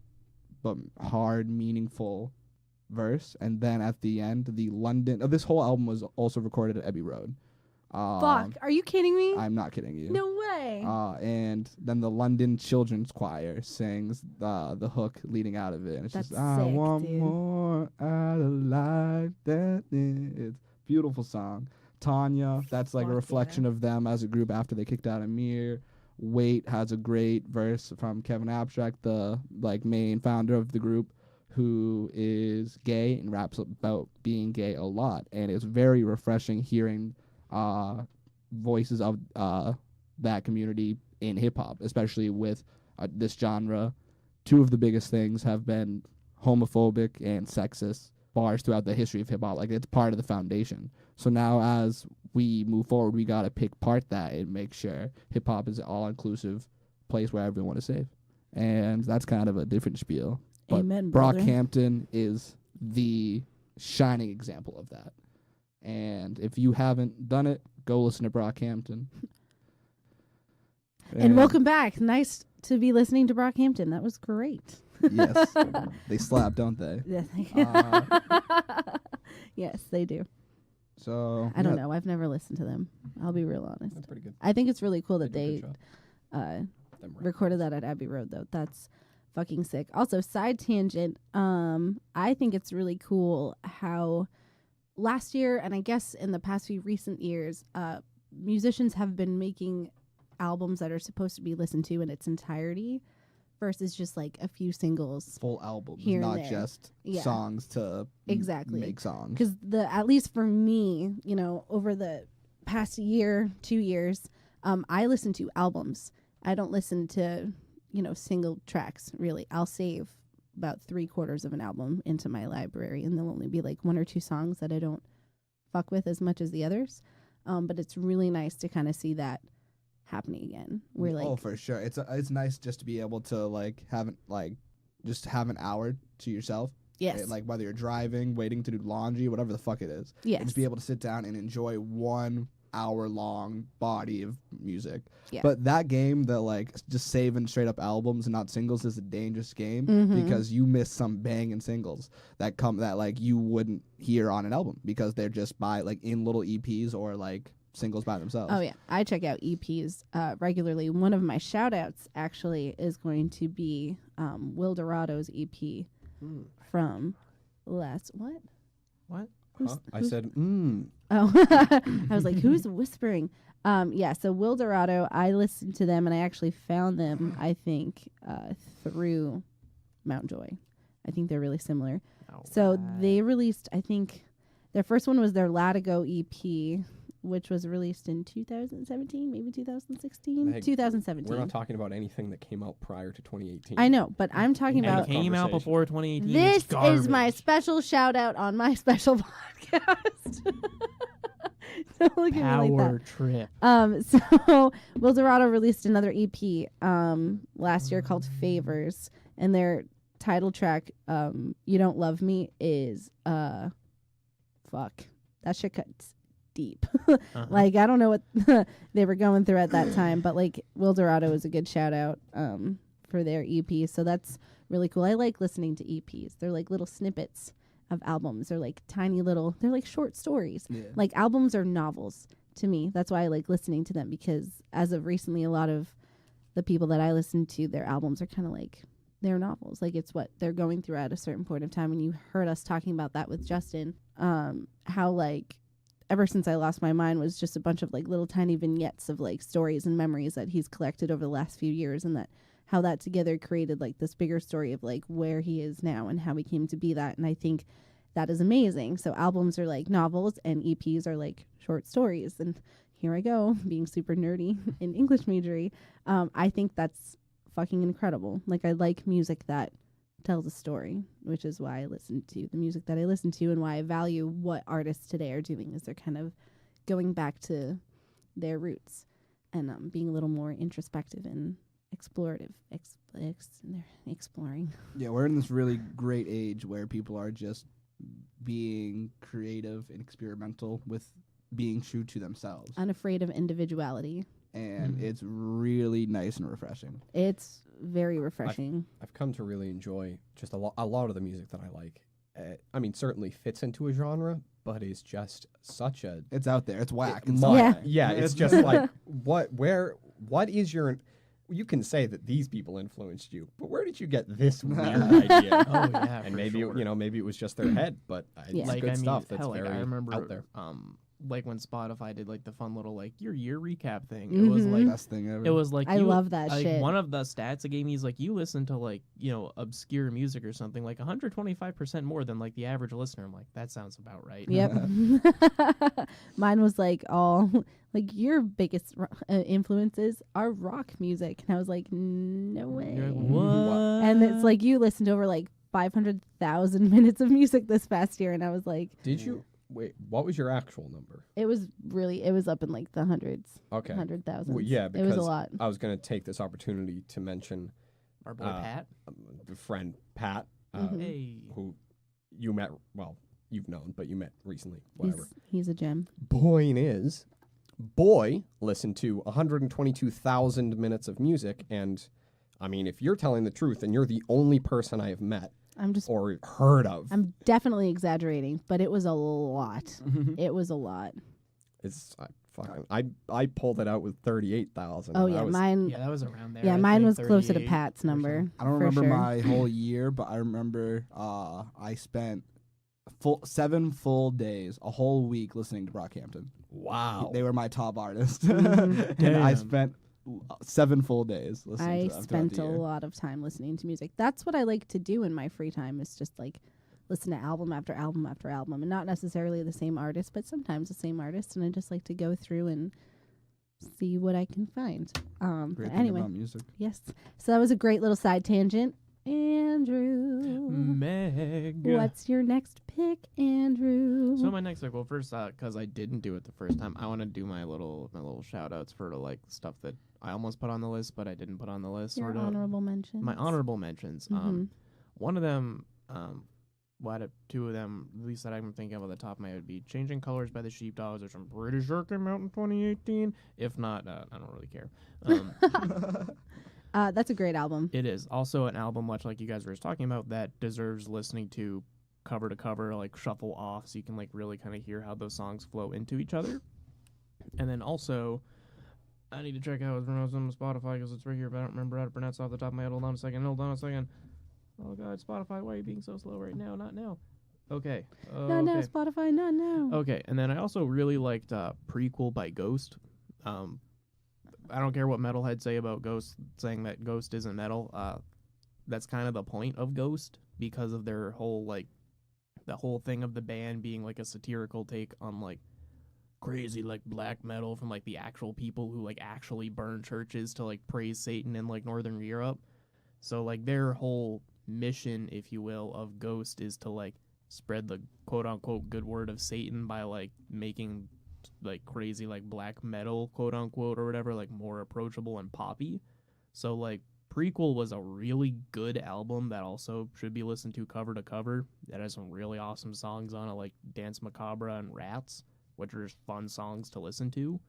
but hard, meaningful verse, and then at the end, this whole album was also recorded at Abbey Road. Fuck. Are you kidding me? I'm not kidding you. No way. And then the London Children's Choir sings the hook leading out of it. And it's That's just, I sick, want dude. more out of life than this. It's a beautiful song. Tanya, that's like Fuck a reflection of them as a group after they kicked out Amir. Wait has a great verse from Kevin Abstract, the like main founder of the group, who is gay and raps about being gay a lot. And it's very refreshing hearing voices of that community in hip hop, especially with this genre. Two of the biggest things have been homophobic and sexist bars throughout the history of hip hop. Like it's part of the foundation. So now as we move forward, we gotta pick apart that and make sure hip hop is an all inclusive place where everyone is safe. And that's kind of a different spiel. But Amen, brother. Brockhampton is the shining example of that. And if you haven't done it, go listen to Brockhampton. And welcome back. Nice to be listening to Brockhampton. That was great. Yes. They slap, don't they? Yes, they do. So I don't know. I've never listened to them. I'll be real honest. That's pretty good. I think it's really cool that do a they good job. Them recorded that at Abbey Road, though. That's fucking sick. Also, side tangent. I think it's really cool how last year, and I guess in the past few recent years, musicians have been making albums that are supposed to be listened to in its entirety versus just like a few singles. full albums, Here and not there. just Yeah. songs to Exactly. make songs. Because at least for me, over the past year, 2 years, I listen to albums. I don't listen to, single tracks, really. I'll save about 3/4 of an album into my library, and there'll only be like 1 or 2 songs that I don't fuck with as much as the others. But it's really nice to kind of see that happening again. Where like, oh, for sure. It's nice just to be able to have an hour to yourself. yes, Like whether you're driving, waiting to do laundry, whatever the fuck it is. yes, And just be able to sit down and enjoy 1 hour long body of music. Yeah. But that game that just saving straight up albums and not singles is a dangerous game Mhm. because you miss some banging singles that you wouldn't hear on an album because they're just by in little EPs or singles by themselves. Oh yeah, I check out EPs regularly. One of my shout outs actually is going to be Will Dorado's EP from last what? Huh? I said, Oh, I was like, who's whispering? Yeah, so Will Dorado, I listened to them and I actually found them, I think, through Mount Joy. I think they're really similar. So they released, I think, their first one was their Latigo EP, which was released in 2017, maybe 2016, Meg, 2017. we're not talking about anything that came out prior to 2018. I know, but I'm talking End And about of it came out conversation. before 2018. this It's garbage. is my special shout out on my special podcast. Don't look at me like that. power trip. So Will Dorado released another EP last year called Favors, and their title track, You Don't Love Me, is fuck. That shit cuts deep. Uh-huh. Like, I don't know what they were going through at that time, but like Will Dorado is a good shout out for their EP. So that's really cool. I like listening to EPs. They're like little snippets of albums. They're like tiny little, they're like short stories. Yeah. Like albums are novels to me. That's why I like listening to them, because as of recently, a lot of the people that I listen to, their albums are kind of like their novels. Like it's what they're going through at a certain point of time. And you heard us talking about that with Justin, how like Ever Since I Lost My Mind was just a bunch of like little tiny vignettes of like stories and memories that he's collected over the last few years, and that how that together created like this bigger story of like where he is now and how he came to be that. And I think that is amazing. So albums are like novels and EPs are like short stories. And here I go being super nerdy and English majory. I think that's fucking incredible. Like I like music that tells a story, which is why I listen to the music that I listen to, and why I value what artists today are doing, is they're kind of going back to their roots and being a little more introspective and explorative. They're exploring. Yeah, we're in this really great age where people are just being creative and experimental with being true to themselves. Unafraid of individuality. And it's really nice and refreshing. It's very refreshing. I've come to really enjoy just a lot of the music that I like. I mean, certainly fits into a genre, but is just such a It's out there. It's whack. It- It's my- Yeah. yeah. It's just like what is your? You can say that these people influenced you, but where did you get this weird idea? Oh yeah, And for maybe sure. maybe it was just their head, but it's Yeah. like good I mean, stuff. That's hell, like, very I remember out there. like when Spotify did like the fun little like your year recap thing. It was like Best thing ever. it was like I love that like shit. one of the stats it gave me is like you listen to like obscure music or something like 125% more than like the average listener. I'm like, that sounds about right. Yep. Mine was like all like your biggest influences are rock music, and I was like, no way. You're like, what? And it's like you listened to over like 500,000 minutes of music this past year, and I was like, Did you wait? What was your actual number? it was up in like the hundreds, Okay. 100,000. Well, yeah, it was a because lot. I was going to take this opportunity to mention Our boy Uh, Pat. the friend Pat, Mhm. Hey. who you met. Well, you've known, but you met recently. Whatever. He's a gem. Point is, boy listened to 122,000 minutes of music, and I mean, if you're telling the truth, and you're the only person I have met or heard of, I'm definitely exaggerating, but it was a lot. It was a lot. it's I pulled it out with 38,000. Oh and I yeah, was, mine. Yeah, that was around there. Yeah, I mine think was closer to 38 Pat's or number. something. I don't for remember sure. my whole year, but I remember I spent 7 full days, a whole week listening to Brockhampton. Wow. They were my top artist. Mhm. And I Damn. spent 7 full days listening I to them throughout spent the a year. lot of time listening to music. That's what I like to do in my free time, is just like listen to album after album after album, and not necessarily the same artist, but sometimes the same artist. And I just like to go through and see what I can find. Great But thing anyway, about music. yes. So that was a great little side tangent. Andrew, Meg. what's your next pick, Andrew? So my next pick, well, first, because I didn't do it the first time, I want to do my little shout outs for like stuff that I almost put on the list, but I didn't put on the list. Your sort of honorable mentions. my honorable mentions. Mhm. One of them, well, out of two of them, at least that I can think of at the top of my head, would be "Changing Colors" by the Sheepdogs, which I'm pretty sure came out in 2018. If not, I don't really care. That's a great album. It is also an album, much like you guys were just talking about, that deserves listening to cover to cover, like shuffle off, so you can like really kind of hear how those songs flow into each other. And then also, I need to check out how it's pronounced on Spotify because it's right here, but I don't remember how to pronounce it off the top of my head. Hold on a second. Oh God, Spotify, why are you being so slow right now? Not now. Okay. Not now, Okay. Spotify. Not now. Okay, and then I also really liked Prequel by Ghost. I don't care what metalheads say about Ghost, saying that Ghost isn't metal. That's kind of the point of Ghost because of their whole like the whole thing of the band being like a satirical take on like crazy like black metal from like the actual people who like actually burn churches to like praise Satan in like Northern Europe. So like their whole mission, if you will, of Ghost is to like spread the quote unquote good word of Satan by like making like crazy like black metal quote unquote or whatever like more approachable and poppy. So like Prequel was a really good album that also should be listened to cover to cover. That has some really awesome songs on it like Dance Macabre and Rats, which are just fun songs to listen to.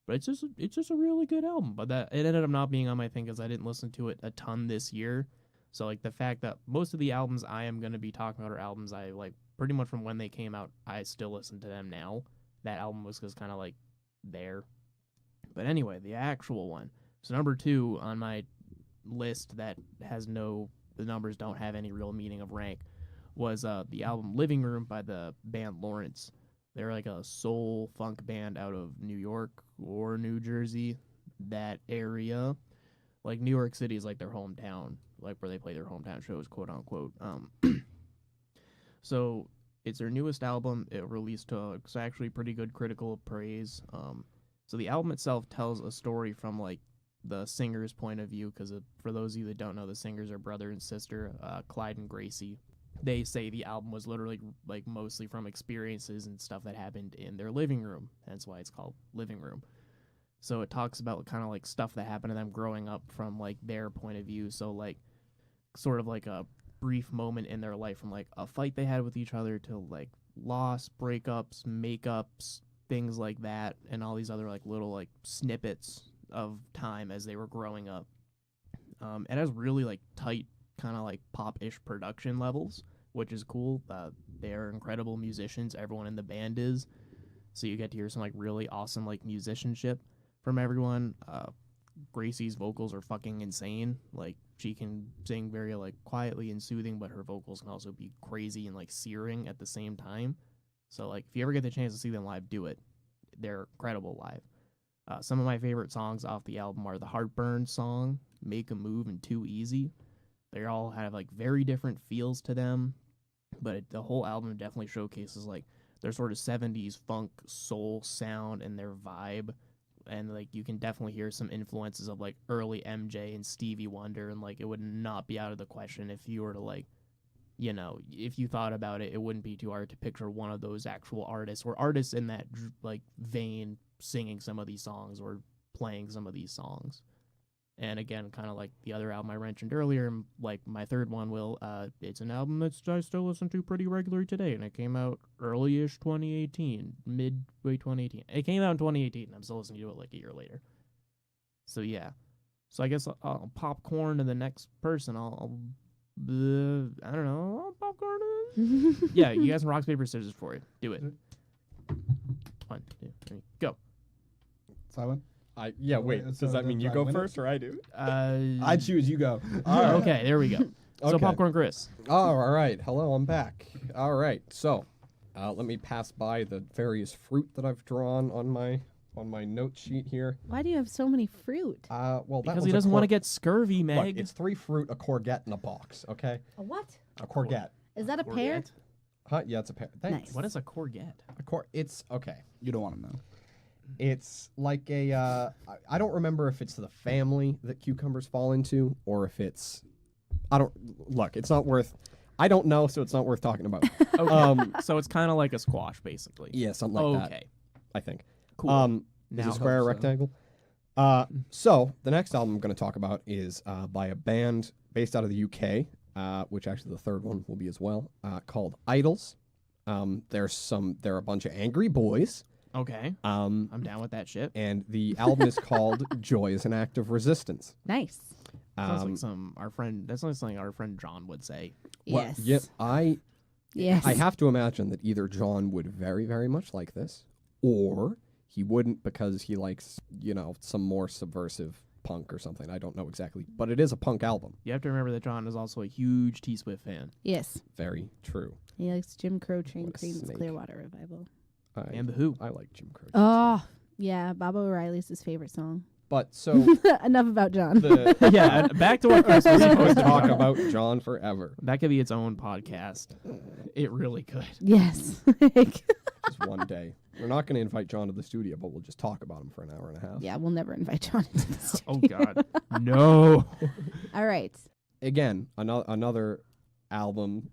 But it's just a really good album. But that it ended up not being on my thing because I didn't listen to it a ton this year. So like the fact that most of the albums I am going to be talking about are albums I like pretty much from when they came out, I still listen to them now. That album was just kind of like there. But anyway, the actual one. So number 2 on my list that has the numbers don't have any real meaning of rank was the album Living Room by the band Lawrence. They're like a soul funk band out of New York or New Jersey, that area. Like New York City is like their hometown, like where they play their hometown shows, quote unquote. So it's their newest album. It released to it's actually pretty good critical praise. So the album itself tells a story from like the singer's point of view, because for those of you that don't know, the singers are brother and sister, Clyde and Gracie. They say the album was literally like mostly from experiences and stuff that happened in their living room. That's why it's called Living Room. So it talks about kind of like stuff that happened to them growing up from like their point of view. So like sort of like a brief moment in their life from like a fight they had with each other to like loss, breakups, makeups, things like that, and all these other like little like snippets of time as they were growing up. It has really like tight kind of like pop-ish production levels, which is cool. They're incredible musicians. Everyone in the band is. So you get to hear some like really awesome like musicianship from everyone. Gracie's vocals are fucking insane. Like she can sing very like quietly and soothing, but her vocals can also be crazy and like searing at the same time. So like if you ever get the chance to see them live, do it. They're incredible live. Some of my favorite songs off the album are the Heartburn song, Make a Move, and Too Easy. They all have like very different feels to them, but the whole album definitely showcases like their sort of 70s funk soul sound and their vibe. And like you can definitely hear some influences of like early MJ and Stevie Wonder, and like it would not be out of the question if you were to like, you know, if you thought about it, it wouldn't be too hard to picture one of those actual artists or artists in that like vein singing some of these songs or playing some of these songs. And again, kind of like the other album I mentioned earlier, like my third one it's an album that I still listen to pretty regularly today, and it came out early-ish 2018, midway 2018. It came out in 2018, and I'm still listening to it like a year later. So yeah. So I guess I'll popcorn to the next person. I don't know, I'll popcorn to... Yeah, you guys can rock, paper, scissors for it. Do it. 1, 2, 3, go. Simon? Wait. So Does that mean you go winner? first or I do? I choose. You go. All right. Okay, there we go. So Okay. Popcorn Chris. Oh, all right. Hello, I'm back. All right. So, let me pass by the various fruit that I've drawn on my note sheet here. Why do you have so many fruit? Well, that Because was he a doesn't want to cor- get scurvy, Look, Meg. it's 3 fruit, a courgette, and a box. Okay, A what? a courgette. Is that a pear? Courgette? Huh? Yeah, it's a pear. Thanks. Nice. What is a courgette? It's okay. You don't want to know. It's like a. I don't remember if it's the family that cucumbers fall into, or if it's. I don't look. It's not worth. I don't know, so it's not worth talking about. Okay. So it's kind of like a squash, basically. Yeah, something like that. Okay. I think. Cool. Is Now a square, hope so. rectangle? So the next album I'm going to talk about is by a band based out of the UK, which actually the third one will be as well, called Idols. There are a bunch of angry boys. Okay. Um, I'm down with that shit. and the album is called "Joy is an Act of Resistance." Nice. Sounds like that sounds like something our friend John would say. Well, Yes. yeah, Yes. I have to imagine that either John would very, very much like this, or he wouldn't because he likes, some more subversive punk or something. I don't know exactly, but it is a punk album. You have to remember that John is also a huge T Swift fan. Yes. Very true. He likes Jim Croce and What a Creedence snake. Clearwater Revival. And the Who. I like Jim Croce. Oh, yeah. Bob O'Reilly's his favorite song. But so Enough about John. the Yeah, back to what Chris we was could supposed to talk talk about John forever. That could be its own podcast. It really could. Yes. Just one day. We're not going to invite John to the studio, but we'll just talk about him for an hour and a half. Yeah, we'll never invite John into the studio. Oh God, no. All right. Again, another album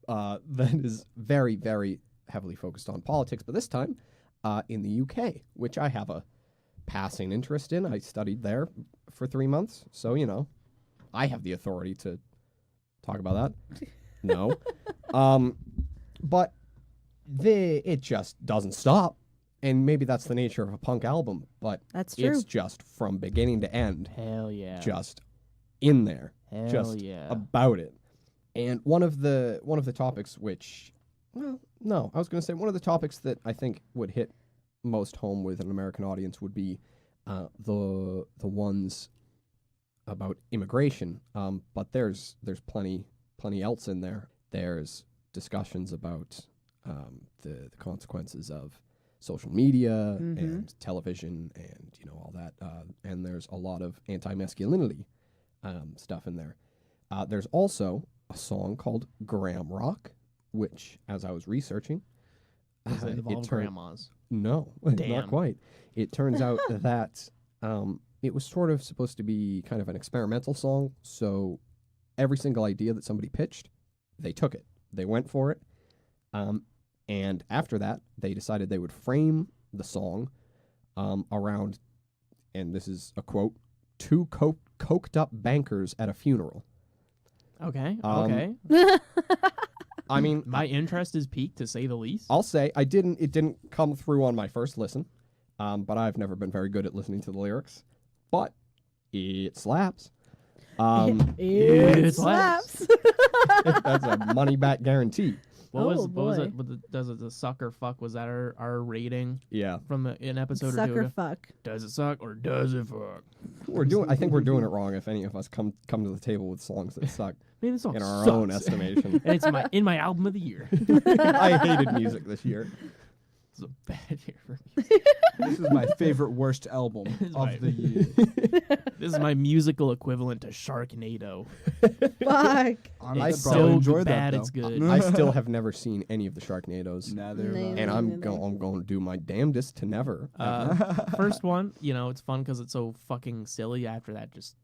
that is very, very heavily focused on politics, but this time in the UK, which I have a passing interest in. I studied there for 3 months, so I have the authority to talk about that. No, but it just doesn't stop, and maybe that's the nature of a punk album. But That's true. it's just from beginning to end, Hell yeah. just in there, Hell just yeah. about it. And one of the topics which, well, no, I was going to say one of the topics that I think would hit most home with an American audience would be the ones about immigration. But there's plenty else in there. There's discussions about the consequences of social media and television and all that. And there's a lot of anti-masculinity stuff in there. There's also a song called Graham Rock, which, as I was researching, Does it involve grandmas? no, Damn. not quite. It turns out that it was sort of supposed to be kind of an experimental song. So every single idea that somebody pitched, they took it. They went for it. And after that, they decided they would frame the song around, and this is a quote, two coked up bankers at a funeral. Okay. Um, Okay. I mean, My interest is piqued, to say the least. I'll say it didn't come through on my first listen, but I've never been very good at listening to the lyrics. But it slaps. It slaps. That's a money back guarantee. What was boy. it? Does it the sucker fuck? Was that our rating Yeah, from an episode or two Sucker ago? fuck. Does it suck or does it fuck? I think we're doing it wrong if any of us come to the table with songs that suck Maybe the song in our sucks. own estimation. And it's in my album of the year. I hated music this year. It's a bad year for me. This is my favorite worst album It's of my- the year. This is my musical equivalent to Sharknado. Fuck. Honestly, It's I'd probably so enjoy bad that, it's though. good. I still have never seen any of the Sharknadoes, Neither No. have I. and I'm Neither. going to do my damnedest to never. First one, it's fun because it's so fucking silly. After that, just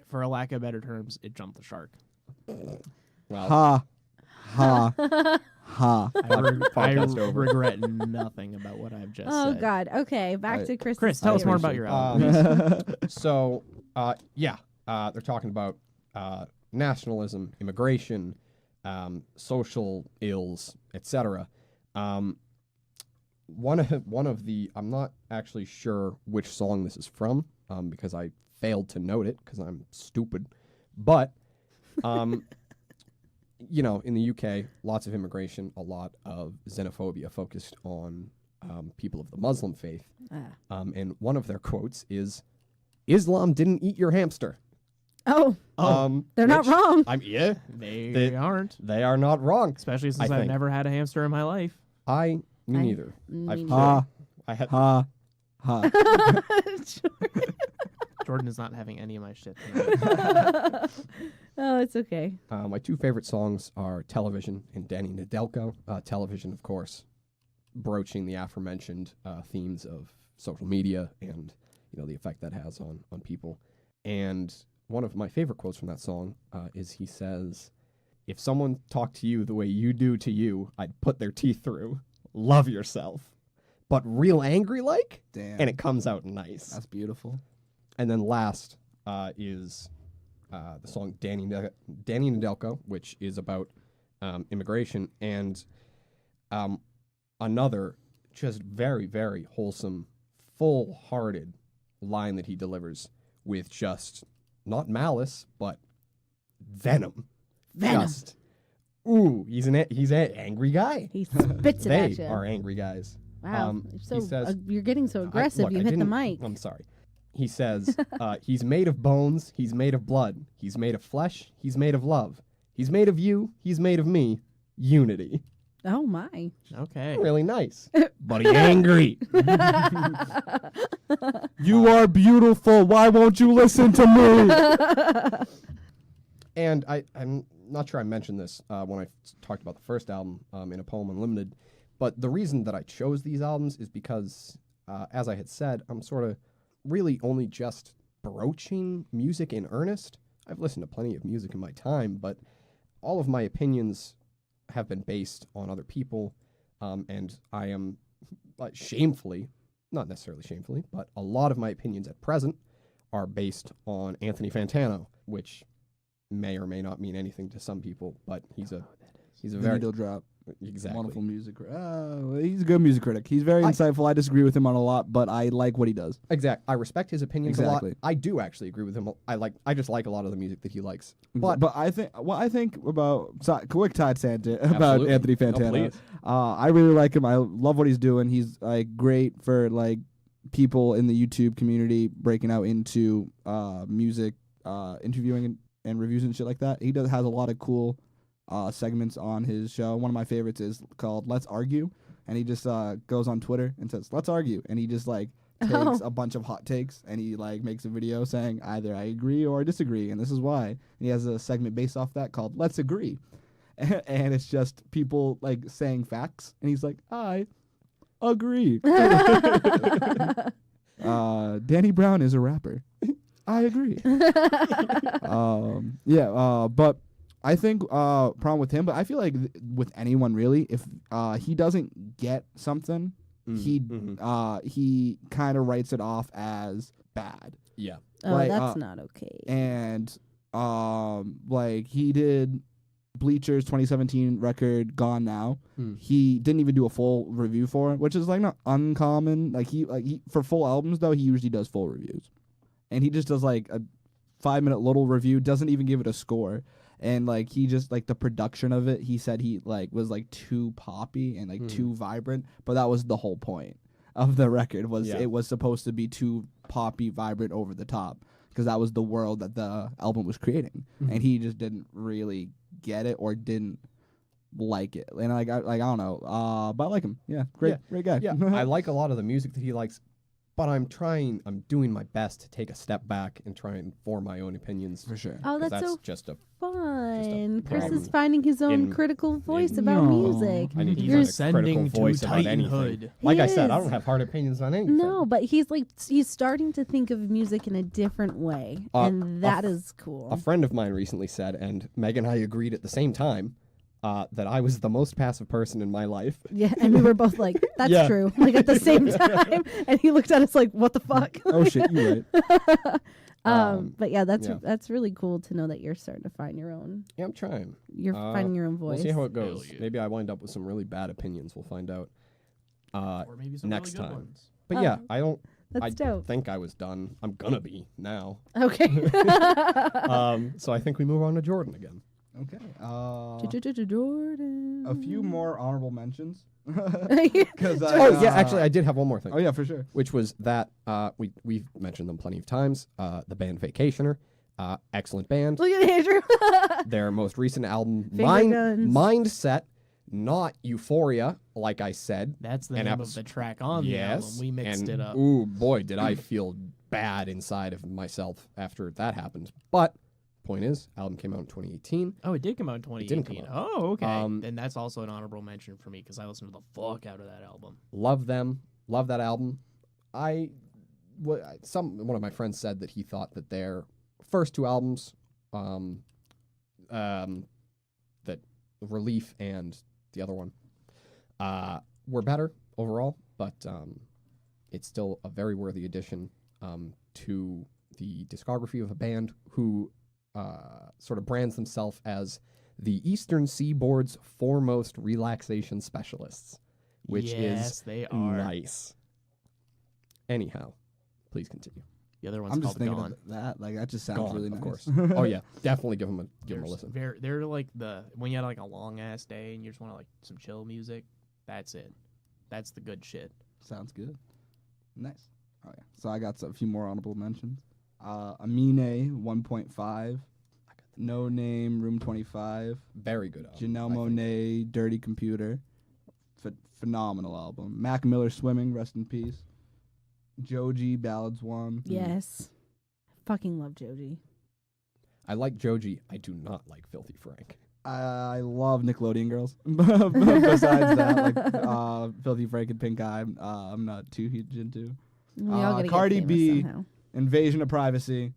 for a lack of better terms, it jumped the shark. Well, Ha. Ha. Ha. Podcast over. regret nothing about what I've just Oh said. God. Okay, back to Chris. Chris, tell us more about your album. So, they're talking about nationalism, immigration, social ills, etc. One of the I'm not actually sure which song this is from because I failed to note it because I'm stupid, but in the UK, lots of immigration, a lot of xenophobia focused on people of the Muslim faith. And one of their quotes is, "Islam didn't eat your hamster." Oh, they're not which- wrong. Yeah, They aren't. they are not wrong. Especially since I I've think. never had a hamster in my life. Me neither. Me I've- neither. Ha. I had Ha. Ha. Jordan is not having any of my shit tonight. Oh, it's okay. my two favorite songs are "Television" and "Danny Nedelko." "Television," of course, broaching the aforementioned themes of social media and the effect that has on people. And one of my favorite quotes from that song is he says, "If someone talked to you the way you do to you, I'd put their teeth through. Love yourself, but real angry like, Damn. and it comes out nice." That's beautiful. And then last is the song Danny Nedelko, which is about immigration, and another just very, very wholesome, full-hearted line that he delivers with just not malice, but venom. Venom. Just, he's an angry guy. He spits it at They you. are angry guys. Wow. he So says- you're getting so aggressive. Look, You I hit the didn't- mic. I'm sorry. He says, he's made of bones, he's made of blood, he's made of flesh, he's made of love. He's made of you, he's made of me. Unity. Oh my. Okay. Really nice. But he angry. You are beautiful. Why won't you listen to me? And I'm not sure I mentioned this when I talked about the first album in A Poem Unlimited, but the reason that I chose these albums is because, as I had said, I'm sort of really only just broaching music in earnest. I've listened to plenty of music in my time, but all of my opinions have been based on other people, and I am shamefully, not necessarily shamefully, but a lot of my opinions at present are based on Anthony Fantano, which may or may not mean anything to some people, but he's a The very needle drop. exactly Wonderful music. He's a good music critic. He's very insightful. I disagree with him on a lot, but I like what he does. exact. I respect his opinions a Exactly. lot. I do actually agree with him. I just like a lot of the music that he likes. But I think about quick tide Santa about Absolutely. Anthony No, Fantano. please. I really like him. I love what he's doing. He's like great for like people in the YouTube community breaking out into music, interviewing and reviews and shit like that. He has a lot of cool segments on his show. One of my favorites is called Let's Argue, and he just goes on Twitter and says Let's Argue, and he just like takes a bunch of hot takes and he like makes a video saying either I agree or I disagree, and this is why. And he has a segment based off that called Let's Agree, and it's just people like saying facts, and he's like I agree. Danny Brown is a rapper. I agree. But I think problem with him, but I feel like with anyone really, if he doesn't get something, he kind of writes it off as bad. Yeah. Oh, Like, that's not okay. And like he did Bleacher's 2017 record Gone Now. He didn't even do a full review for it, which is like not uncommon. Like he for full albums though, he usually does full reviews. And he just does like a 5-minute little review, doesn't even give it a score. And like he just like the production of it, he said he like was like too poppy and like too vibrant, but that was the whole point of the record was it was supposed to be too poppy, vibrant, over the top, because that was the world that the album was creating. And he just didn't really get it or didn't like it. And I don't know. But I like him. Yeah, great guy. Yeah, I like a lot of the music that he likes, but I'm doing my best to take a step back and try and form my own opinions. For sure. Oh, 'Cause that's so just a fun. Chris problem is finding his own in- critical voice about No. music. I need to You're use a critical ascending to voice about anything. Titanhood. Like I said, I is. don't have hard opinions on anything. No, but he's starting to think of music in a different way, and that is cool. A friend of mine recently said, and Meg and I agreed at the same time, that I was the most passive person in my life. Yeah, and we were both like, "That's Yeah. true," like at the same time. And he looked at us like, "What the fuck?" Oh shit, you right. But yeah, yeah. that's really cool to know that you're starting to find your own. Yeah, I'm trying. You're finding your own voice. We'll see how it goes. Hell yeah. Maybe I wind up with some really bad opinions. We'll find out. Or maybe some next really good time. ones. But Oh, yeah, I That's dope. think I was done. I'm gonna be now. Okay. Uh-huh. So I think we move on to Jordan again. Okay. Jordan. A few more honorable mentions. Yeah. Oh yeah, actually, I did have one more thing. Oh yeah, for sure. Which was that we've mentioned them plenty of times. The band Vacationer, excellent band. Look at Andrew. Their most recent album, Finger guns. Mindset, not Euphoria, like I said. That's the And name of the track on the album. We mixed and it up. Ooh boy, did I feel bad inside of myself after that happened. But point is, album came out in 2018. Oh, it did come out in didn't 2018. come out. Oh, okay. Um, Then that's also an honorable mention for me because I listened to the fuck out of that album. Love them. Love that album. One of my friends said that he thought that their first two albums, that Relief and the other one, were better overall, but it's still a very worthy addition to the discography of a band who sort of brands themselves as the Eastern Seaboard's foremost relaxation specialists, which yes, is they are. nice. Anyhow, please continue. The other one's I'm just called thinking Gone. of that. Like that just sounds Gone, really of nice. course. Oh yeah, definitely give them a listen. They're like when you had like a long ass day and you just want like some chill music. That's it. That's the good shit. Sounds good. Nice. Oh yeah. So I got a few more honorable mentions. Amine 1.5. No Name, Room 25. Very good album. Janelle I think. Monáe, Dirty Computer. Phenomenal album. Mac Miller, Swimming, rest in peace. Joji, Ballads 1. Yes. Fucking love Joji. I like Joji. I do not like Filthy Frank. I love Nickelodeon girls. Besides that, like Filthy Frank and Pink Eye, I'm not too huge into. We all gotta Cardi get famous B. somehow. Invasion of Privacy.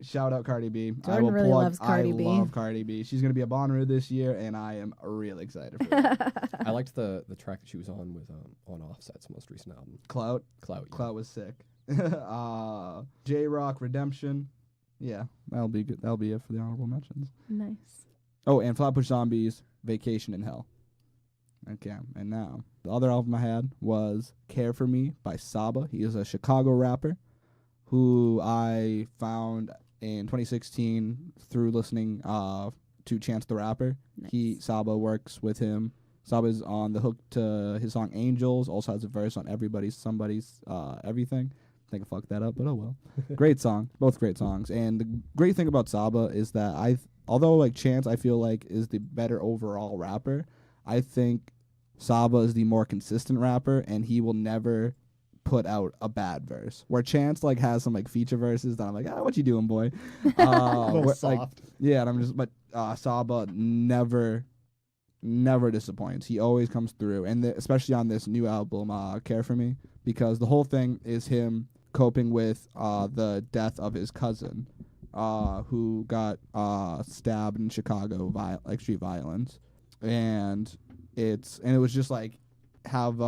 Shout out Cardi B. Jordan really loves Cardi I B. love Cardi B. She's gonna be a Bonnaroo this year, and I am really excited for it. I liked the track that she was on with on Offset's most recent album, Clout. Clout. Yeah. Clout was sick. J Rock Redemption. Yeah, that'll be good. That'll be it for the honorable mentions. Nice. Oh, and Flatbush Zombies, Vacation in Hell. Okay, and now the other album I had was Care for Me by Saba. He is a Chicago rapper who I found in 2016 through listening to Chance the Rapper. Nice. Saba works with him. Saba's on the hook to his song Angels, also has a verse on Everybody's Somebody's Everything. I think I fucked that up, but oh well. Great song. Both great songs. And the great thing about Saba is that although like Chance I feel like is the better overall rapper, I think Saba is the more consistent rapper, and he will never put out a bad verse. Where Chance like has some like feature verses that I'm like, what you doing, boy? Soft. Yeah, and I'm just, but Saba never disappoints. He always comes through, and especially on this new album, Care for Me, because the whole thing is him coping with the death of his cousin, who got stabbed in Chicago, like street violence, and it was just like have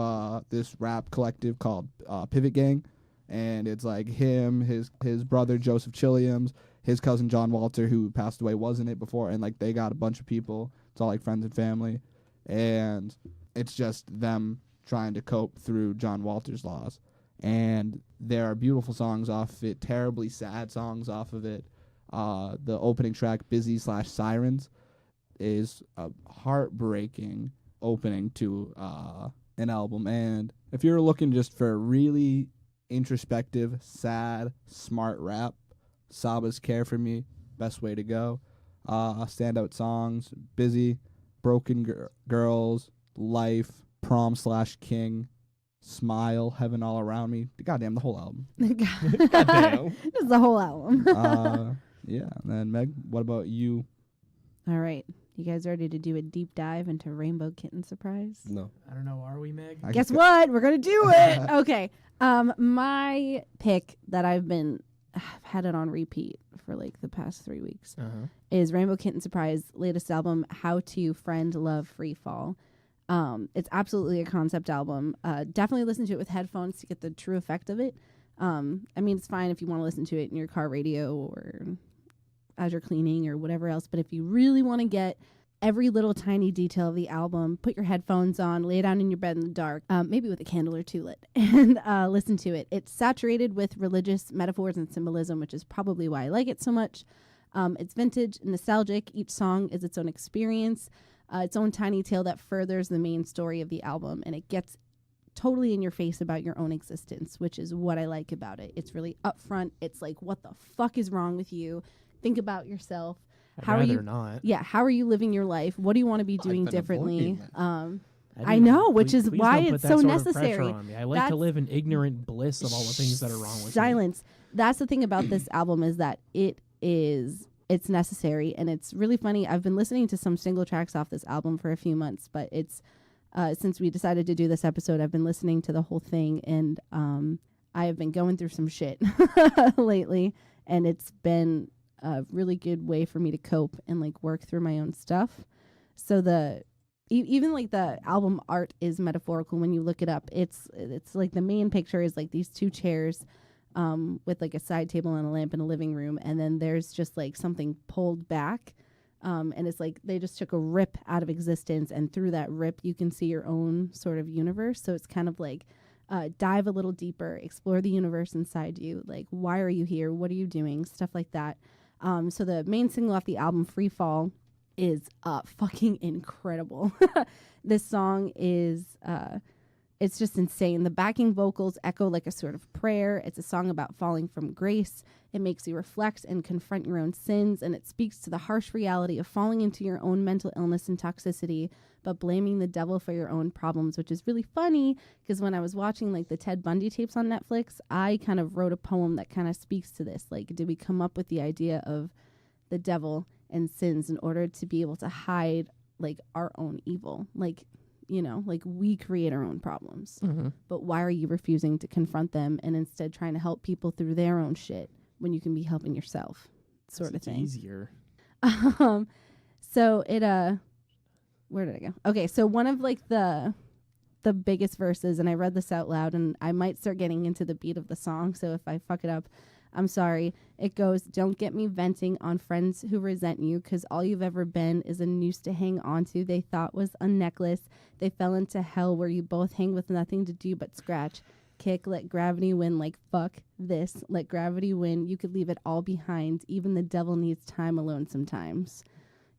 this rap collective called Pivot Gang, and it's like him, his brother Joseph Chilliams, his cousin John Walter, who passed away, wasn't it before, and like they got a bunch of people. It's all like friends and family, and it's just them trying to cope through John Walter's loss. And there are beautiful songs off of it, terribly sad songs off of it. The opening track, Busy/Sirens, is a heartbreaking opening to an album. And if you're looking just for really introspective, sad, smart rap, Saba's Care for Me, best way to go. Standout songs, Busy, Broken Girls, Life, Prom/King, Smile, Heaven All Around Me. Goddamn, the whole album. Goddamn. It's the whole album. Yeah, and then Meg, what about you? All right. You guys ready to do a deep dive into Rainbow Kitten Surprise? No. I don't know. Are we, Meg? Guess what? We're going to do it. Okay. My pick that I've had it on repeat for like the past 3 weeks is Rainbow Kitten Surprise latest album, How to Friend Love Free Fall. It's absolutely a concept album. Definitely listen to it with headphones to get the true effect of it. I mean, it's fine if you want to listen to it in your car radio or as you're cleaning or whatever else. But if you really want to get every little tiny detail of the album, put your headphones on, lay down in your bed in the dark, maybe with a candle or two lit, and listen to it. It's saturated with religious metaphors and symbolism, which is probably why I like it so much. It's vintage, nostalgic. Each song is its own experience, its own tiny tale that furthers the main story of the album, and it gets totally in your face about your own existence, which is what I like about it. It's really upfront. It's like, what the fuck is wrong with you? Think about yourself. I'd rather not. Yeah, how are you living your life? What do you want to be doing been differently? avoiding I know, which is please why don't put it's that so sort of necessary. pressure on me. I like to live in ignorant bliss of all the things that are wrong with me. Silence. That's the thing about this album, is that it's necessary, and it's really funny. I've been listening to some single tracks off this album for a few months, but it's since we decided to do this episode, I've been listening to the whole thing, and I have been going through some shit lately, and it's been a really good way for me to cope and like work through my own stuff. So even like the album art is metaphorical when you look it up. It's like the main picture is like these two chairs with like a side table and a lamp in a living room, and then there's just like something pulled back, and it's like they just took a rip out of existence, and through that rip you can see your own sort of universe. So it's kind of like dive a little deeper, explore the universe inside you, like why are you here, what are you doing, stuff like that. So the main single off the album, Free Fall, is fucking incredible. This song is It's just insane. The backing vocals echo like a sort of prayer. It's a song about falling from grace. It makes you reflect and confront your own sins, and it speaks to the harsh reality of falling into your own mental illness and toxicity, but blaming the devil for your own problems, which is really funny because when I was watching like the Ted Bundy tapes on Netflix, I kind of wrote a poem that kind of speaks to this. Like, did we come up with the idea of the devil and sins in order to be able to hide like our own evil? Like, you know, like we create our own problems. Mm-hmm. But why are you refusing to confront them and instead trying to help people through their own shit when you can be helping yourself? Sort of It's thing. easier. So it where did I go? Okay, so one of like the biggest verses, and I read this out loud, and I might start getting into the beat of the song, so if I fuck it up, I'm sorry. It goes, "Don't get me venting on friends who resent you, 'cause all you've ever been is a noose to hang onto they thought was a necklace. They fell into hell where you both hang with nothing to do but scratch. Kick, let gravity win, like fuck this. Let gravity win. You could leave it all behind. Even the devil needs time alone sometimes.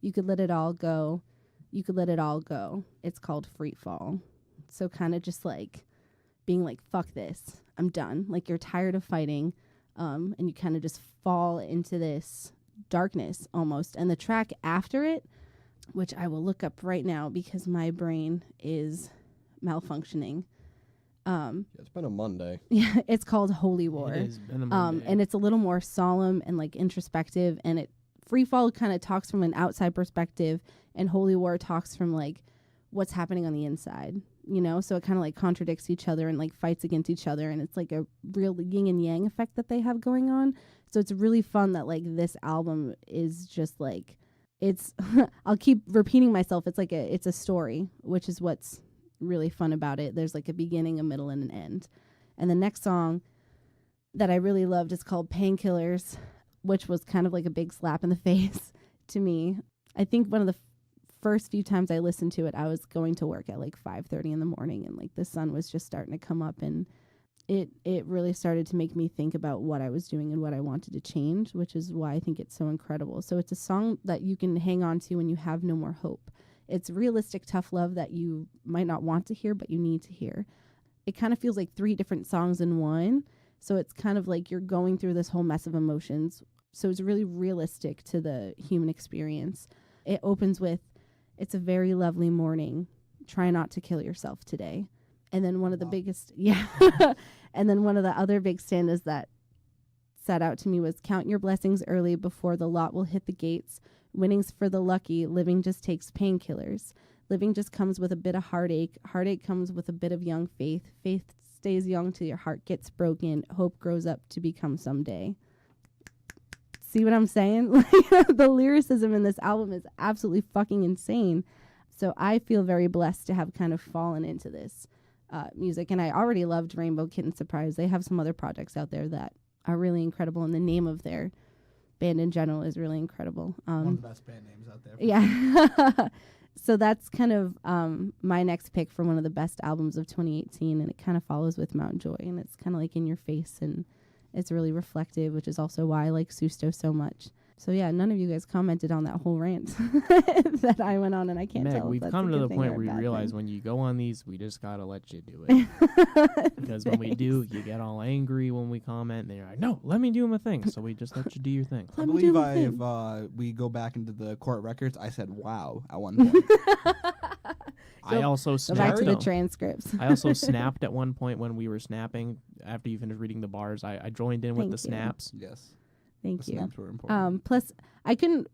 You could let it all go. You could let it all go. It's called free fall." So kind of just like being like, fuck this. I'm done. Like you're tired of fighting. And you kind of just fall into this darkness almost. And the track after it, which I will look up right now because my brain is malfunctioning. It's been a Monday. Yeah, it's called Holy War. It has been a Monday. And it's a little more solemn and like introspective. And it Free Fall kind of talks from an outside perspective, and Holy War talks from like what's happening on the inside. You know, so it kind of like contradicts each other and like fights against each other, and it's like a real yin and yang effect that they have going on. So it's really fun that like this album is just like, it's I'll keep repeating myself, it's like it's a story, which is what's really fun about it. There's like a beginning, a middle, and an end. And the next song that I really loved is called Painkillers, which was kind of like a big slap in the face to me. I think one of the first few times I listened to it, I was going to work at like 5:30 in the morning, and like the sun was just starting to come up, and it really started to make me think about what I was doing and what I wanted to change, which is why I think it's so incredible. So it's a song that you can hang on to when you have no more hope. It's realistic, tough love that you might not want to hear, but you need to hear. It kind of feels like 3 different songs in one. So it's kind of like you're going through this whole mess of emotions. So it's really realistic to the human experience. It opens with, "It's a very lovely morning. Try not to kill yourself today." And then one of the biggest, and then one of the other big stanzas that sat out to me was, "Count your blessings early before the lot will hit the gates. Winnings for the lucky. Living just takes painkillers. Living just comes with a bit of heartache. Heartache comes with a bit of young faith. Faith stays young till your heart gets broken. Hope grows up to become someday." See what I'm saying? The lyricism in this album is absolutely fucking insane. So I feel very blessed to have kind of fallen into this music. And I already loved Rainbow Kitten Surprise. They have some other projects out there that are really incredible, and the name of their band in general is really incredible. One of the best band names out there. Yeah. So that's kind of my next pick for one of the best albums of 2018, and it kind of follows with Mount Joy, and it's kind of like in your face, and it's really reflective, which is also why I like Susto so much. So yeah, none of you guys commented on that whole rant that I went on, and I can't Meg, tell. If we've that's come a to good the thing point or a where we bad realize thing. when you go on these, we just gotta let you do it. Because when we do, you get all angry when we comment, and you're like, "No, let me do my thing." So we just let you do your thing. I Let me do believe my if we go back into the court records, I said "wow" at one point. I also Go back snapped. to the though. transcripts. I also snapped at one point when we were snapping. After you finished reading the bars, I joined in with Thank the you. snaps. Yes, Thank the you. snaps were important. Plus, I couldn't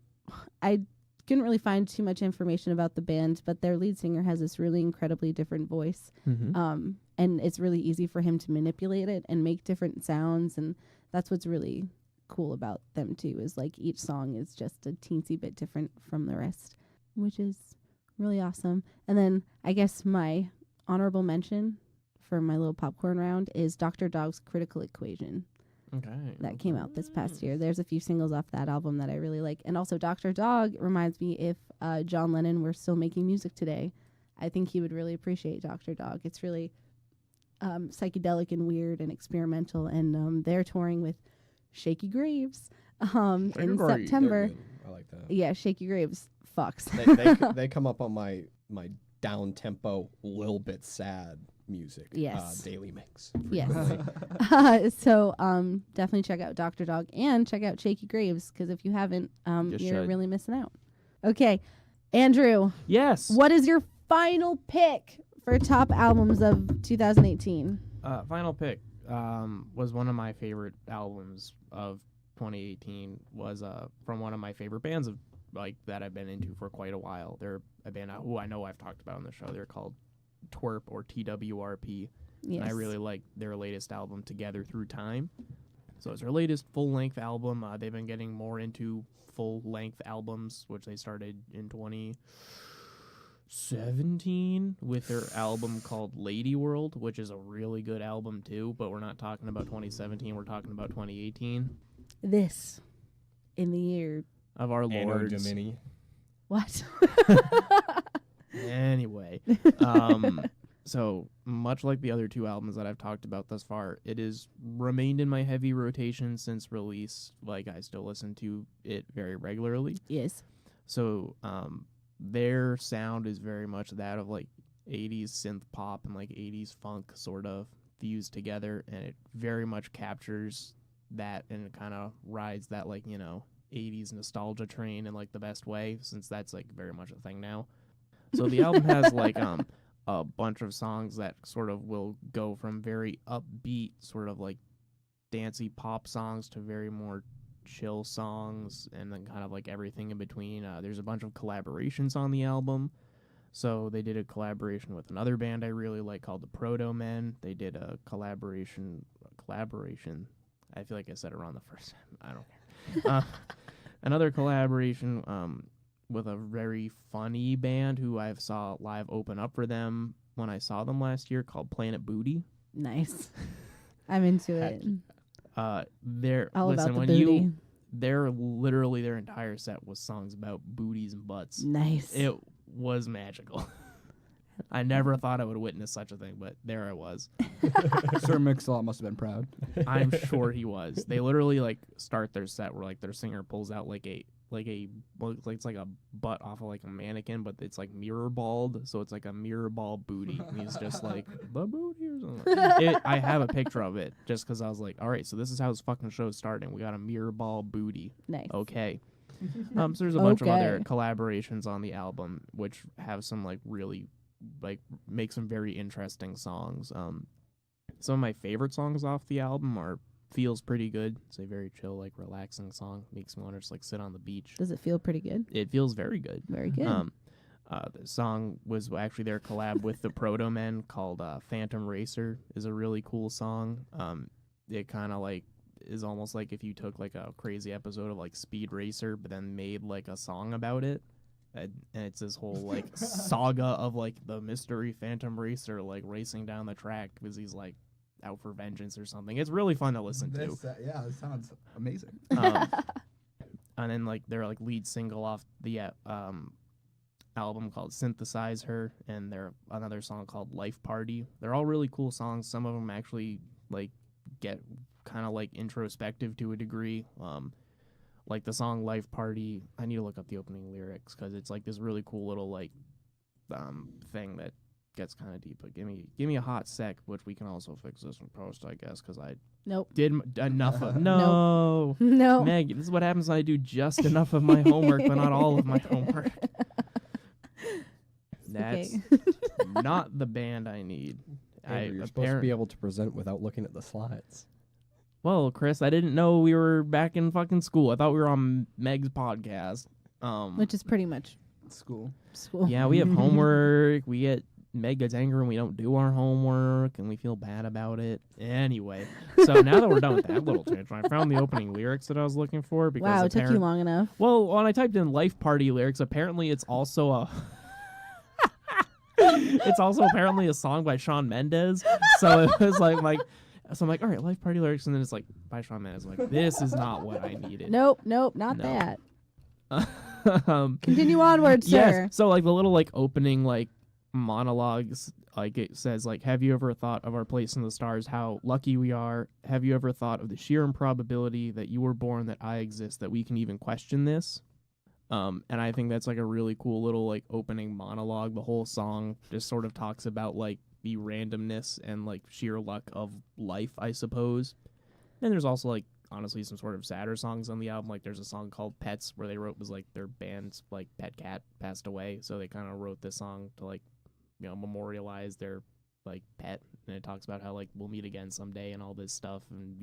really find too much information about the band, but their lead singer has this really incredibly different voice. Mm-hmm. And it's really easy for him to manipulate it and make different sounds, and that's what's really cool about them too, is like each song is just a teensy bit different from the rest, which is really awesome. And then I guess my honorable mention for my little popcorn round is Dr. Dog's Critical Equation. Okay. That came out this past year. There's a few singles off that album that I really like. And also Dr. Dog reminds me, if John Lennon were still making music today, I think he would really appreciate Dr. Dog. It's really psychedelic and weird and experimental. And they're touring with Shaky Graves in September. I like that. Yeah, Shaky Graves fucks. They come up on my down tempo, little bit sad music. Yes. Daily mix. Yes. frequently. So definitely check out Dr. Dog and check out Shaky Graves, because if you haven't, You you're should. really missing out. Okay, Andrew, Yes. what is your final pick for top albums of 2018? Final pick was one of my favorite albums of 2018. Was from one of my favorite bands of like that I've been into for quite a while. They're a band who I know I've talked about on the show. They're called Twerp or TWRP. Yes. And I really like their latest album, Together Through Time. So it's their latest full-length album. They've been getting more into full-length albums, which they started in 2017 with their album called Lady World, which is a really good album too. But we're not talking about 2017. We're talking about 2018 This in the year. of our Anno Lord. Domini. What? Anyway, so much like the other two albums that I've talked about thus far, it has remained in my heavy rotation since release. Like, I still listen to it very regularly. Yes. So their sound is very much that of like 80s synth pop and like 80s funk sort of fused together, and it very much captures that and it kind of rides that, like, 80s nostalgia train in like the best way, since that's like very much a thing now. So the album has like a bunch of songs that sort of will go from very upbeat sort of like dancey pop songs to very more chill songs, and then kind of like everything in between. There's a bunch of collaborations on the album. So they did a collaboration with another band I really like called the Proto Men. They did a collaboration. I feel like I said it wrong the first time. I don't care. Another collaboration with a very funny band who I saw live open up for them when I saw them last year, called Planet Booty. Nice. I'm into it. They're All listen, about the when booty. they're literally their entire set was songs about booties and butts. Nice. It was magical. I never thought I would witness such a thing, but there I was. Sir Mix-a-Lot must have been proud. I'm sure he was. They literally like start their set where like their singer pulls out like it's like a butt off of like a mannequin, but it's like mirror balled, so it's like a mirror ball booty, and he's just like the booty or something. I have a picture of it just because I was like, all right, so this is how this fucking show's starting. We got a mirror ball booty. Nice. Okay. So there's a bunch of other Okay. collaborations on the album, which have some like really like make some very interesting songs. Some of my favorite songs off the album are Feels Pretty Good. It's a very chill, like relaxing song. Makes me want to just like sit on the beach. Does it feel pretty good? It feels very good. Very good. The song was actually their collab with the Proto Men called Phantom Racer. Is a really cool song. It kind of like is almost like if you took like a crazy episode of like Speed Racer, but then made like a song about it. And it's this whole like saga of like the mystery Phantom Racer like racing down the track because he's like out for vengeance or something. It's really fun to listen to. Yeah, this sounds amazing. And then like their like lead single off the album called Synthesize Her, and their another song called Life Party. They're all really cool songs. Some of them actually like get kind of like introspective to a degree. Like the song Life Party, I need to look up the opening lyrics because it's like this really cool little like thing that gets kind of deep. But give me a hot sec, which we can also fix this in post, I guess, because I Nope. did enough of no. No. Meg, this is what happens when I do just enough of my homework, but not all of my homework. That's Okay. not the band I need. Andrew, you're supposed to be able to present without looking at the slides. Well, Chris, I didn't know we were back in fucking school. I thought we were on Meg's podcast. Which is pretty much School. school. Yeah, we have homework. We get Meg gets angry when we don't do our homework, and we feel bad about it. Anyway, so now that we're done with that little tangent, I found the opening lyrics that I was looking for. Because Wow, it took you long enough. Well, when I typed in Life Party lyrics, apparently it's also a it's also apparently a song by Shawn Mendes. So it was like so I'm like, all right, Life Party lyrics, and then it's like by Shawn Mendes. I'm like, this is not what I needed. Nope, not No. that. um, Continue onward, sir. yes. So like the little like opening like monologues, like it says like, have you ever thought of our place in the stars, how lucky we are? Have you ever thought of the sheer improbability that you were born, that I exist, that we can even question this? And I think that's like a really cool little like opening monologue. The whole song just sort of talks about like the randomness and like sheer luck of life, I suppose. Then there's also like honestly some sort of sadder songs on the album. Like there's a song called Pets where they wrote was like their band's like pet cat passed away, so they kind of wrote this song to like memorialize their like pet, and it talks about how like we'll meet again someday and all this stuff, and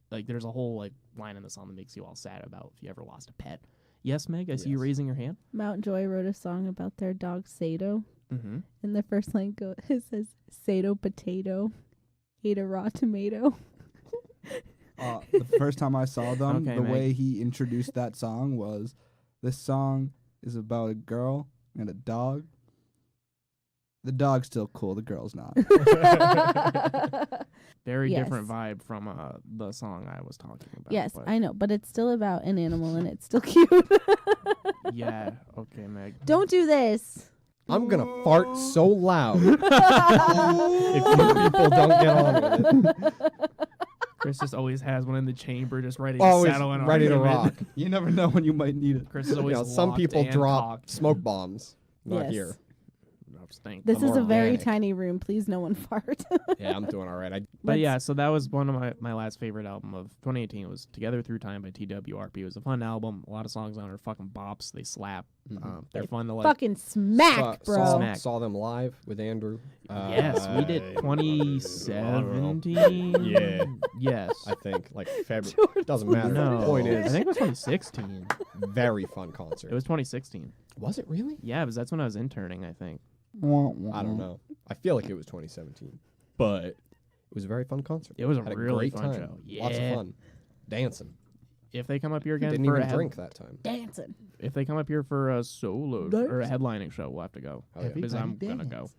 like there's a whole like line in the song that makes you all sad about if you ever lost a pet. Yes, Meg, I see you Yes. raising your hand. Mount Joy wrote a song about their dog Sato. Mm-hmm. And the first line it says, Sato potato, ate a raw tomato. The first time I saw them, Okay, the Meg. way he introduced that song was, this song is about a girl and a dog. The dog's still cool, the girl's not. Very Yes. different vibe from the song I was talking about. Yes, but I know, but it's still about an animal and it's still cute. yeah, okay, Meg. Don't do this. I'm gonna fart so loud if you people don't get on with it. Chris just always has one in the chamber, just ready Always to settle an ready to argument. rock. You never know when you might need it. Chris is always Some locked people and drop cocked. smoke bombs. Not Yes. here. No, stink. This I'm is a very organic. tiny room. Please, no one fart. Yeah, I'm doing all right. But Let's- yeah, so that was one of my last favorite album of 2018. It was Together Through Time by TWRP. It was a fun album. A lot of songs on it are fucking bops. They slap. They're fun to like. Fucking smack, bro. Smack. Saw them live with Andrew. Yes, we did I don't know. 2017. Yeah. Yes. I think like February. Doesn't matter. No. The point I is, think it was 2016. very fun concert. It was 2016. Was it really? Yeah, because that's when I was interning, I think. I don't know. I feel like it was 2017, but it was a very fun concert. It was a Had really great fun time. show. Lots of Yeah. fun, dancing. If they come up here again Didn't for even a drink that time. Dancing. if they come up here for a solo or a headlining show, we'll have to go. Oh, yeah. Because I'm gonna go.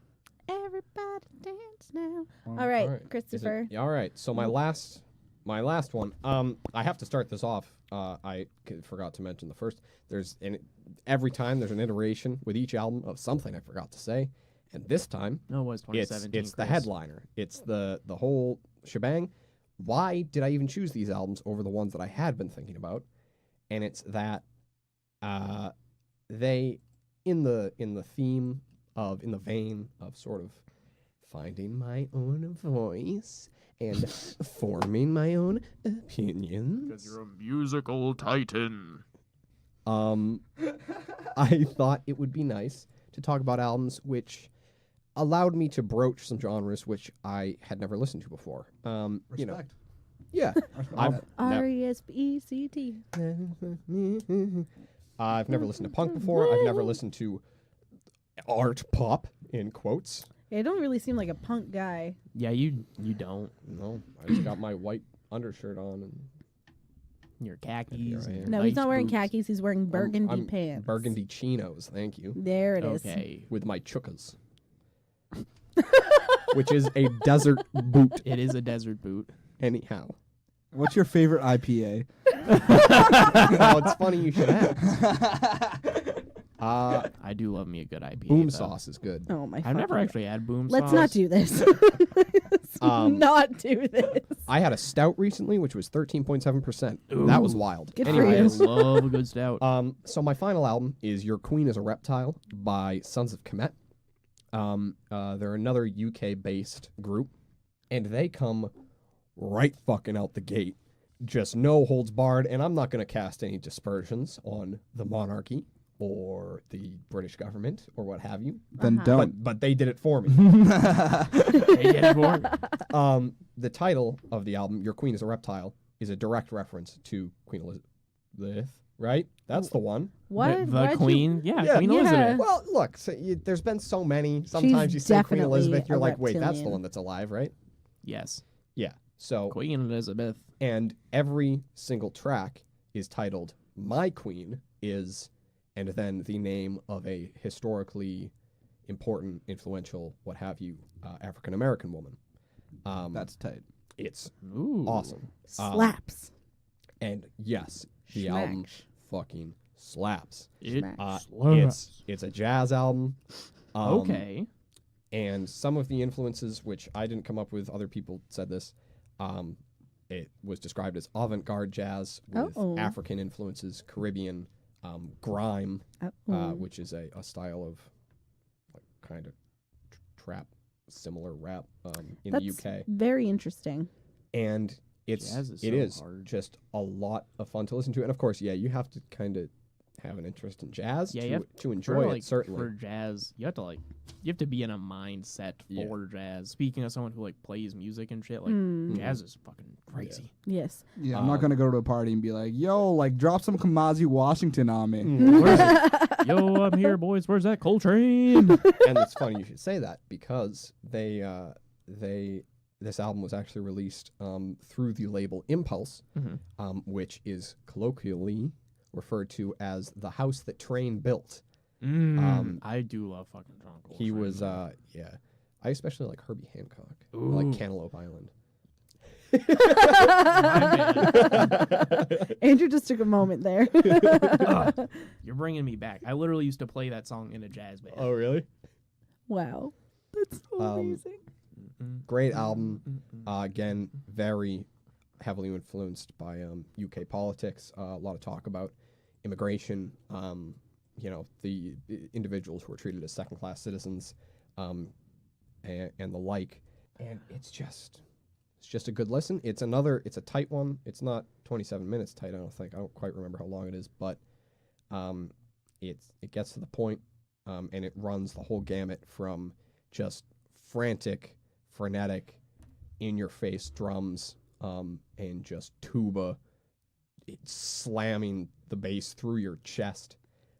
Everybody dance now. Well, All right, All right. Is it- Christopher. yeah, all right. So my last one. I have to start this off. Forgot to mention the first. Every time there's an iteration with each album of something I forgot to say, and this time No, it was 2017. it's the Chris. headliner. It's the whole shebang. Why did I even choose these albums over the ones that I had been thinking about? And it's that they in the vein of sort of finding my own voice and forming my own opinions. a musical titan. I thought it would be nice to talk about albums which allowed me to broach some genres which I had never listened to before. Respect. Yeah. I've nev- R-E-S-P-E-C-T. I've never listened to punk before. I've never listened to art pop in quotes. Yeah, I don't really seem like a punk guy. Yeah, you don't. No, I just got my white undershirt on and Your khakis. Here I and am. No, he's nice not wearing boots. khakis. He's wearing burgundy I'm pants. burgundy chinos. Thank you. There it is. Okay. With my chukas, which is a desert boot. It is a desert boot. Anyhow, What's your favorite IPA? well, it's funny you should ask. I do love me a good IPA. Boom though. sauce is good. Oh my! I've never fucking- actually had boom Let's sauce. not do this. Let's not do this. I had a stout recently, which was 13.7%. That was Ooh. wild. Good for Anyway, you. I love a good stout. So my final album is Your Queen is a Reptile by Sons of Kemet. They're another UK-based group, and they come right fucking out the gate. Just no holds barred, and I'm not going to cast any dispersions on the monarchy or the British government or what have you. Then Uh-huh. don't. But they did it for me. Hey, get aboard. The title of the album, Your Queen is a Reptile, is a direct reference to Queen Elizabeth, right? That's the one. What? The Why'd you- Queen? Yeah, Yeah. Queen Yeah. Elizabeth. Well, look, there's been so many. Sometimes you say Queen definitely Elizabeth, you're a like, wait, that's the reptilian. one that's alive, right? Yes. Yeah. So, Queen Elizabeth. and every single track is titled My Queen is, and then the name of a historically important, influential, what have you, African American woman. That's tight. It's Ooh. awesome. Slaps. And yes, the Smack. album fucking slaps. It Smack. slaps. It's a jazz album. Okay. And some of the influences, which I didn't come up with, other people said this. It was described as avant-garde jazz with Uh-oh. African influences, Caribbean, grime, Uh-oh. which is a style of like kind of trap similar rap in That's the UK. very interesting. And Jazz is it so is hard. just a lot of fun to listen to. And of course, yeah, you have to kind of have an interest in jazz Yeah, you to, have- to enjoy for, it, certainly. For jazz, you have to be in a mindset Yeah. for jazz. Speaking of someone who like plays music and shit, like Mm. jazz is fucking crazy. Yes. Yeah, I'm not Um, gonna go to a party and be like, "Yo, like, drop some Kamasi Washington on me." Yo, I'm here, boys. Where's that Coltrane? And it's funny you should say that because this album was actually released through the label Impulse, Mhm. which is colloquially referred to as the house that Train built. I do love fucking John Coltrane. He was man. yeah. I especially like Herbie Hancock. I Ooh. like Cantaloupe Island. Andrew just took a moment there. You're bringing me back. I literally used to play that song in a jazz band. Really? Wow. That's so amazing. Great album. Again, very heavily influenced by UK politics. A lot of talk about immigration. The individuals who are treated as second-class citizens, and the like. And it's just a good listen. It's a tight one. It's not 27 minutes tight. I don't think. I don't quite remember how long it is, but it gets to the point, and it runs the whole gamut from just frantic, frenetic, in-your-face drums, and just tuba slamming the bass through your chest.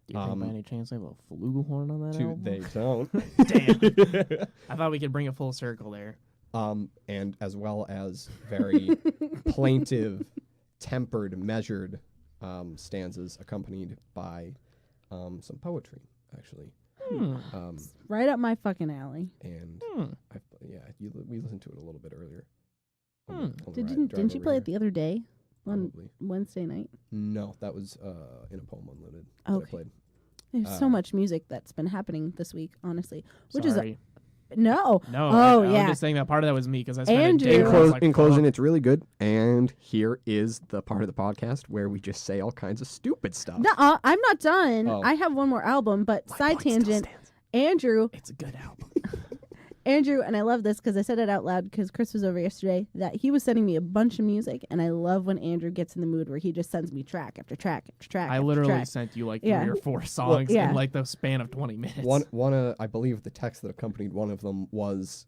Do you think by any chance they have a flugelhorn on that album? They don't. Damn. I thought we could bring it full circle there. And as well as very plaintive, tempered, measured stanzas accompanied by some poetry, actually. Right up my fucking alley. And we listened to it a little bit earlier. Didn't you play it the other day on Probably. Wednesday night? No, that was in a Poem Unlimited that I Okay. played. There's so much music that's been happening this week, honestly. Which Sorry. No. No. Oh, I'm yeah. just saying that part of that was me because I spent Andrew. a day In, where I was close, like, in closing, fuck. it's really good. And here is the part of the podcast where we just say all kinds of stupid stuff. No, I'm not done. Oh. I have one more album, but My side point still tangent. stands. It's a good album. Andrew, and I love this because I said it out loud because Chris was over yesterday, that he was sending me a bunch of music, and I love when Andrew gets in the mood where he just sends me track after track after track. I after literally track. sent you like Yeah. 3 or 4 songs yeah. in like the span of 20 minutes. One, I believe the text that accompanied one of them was,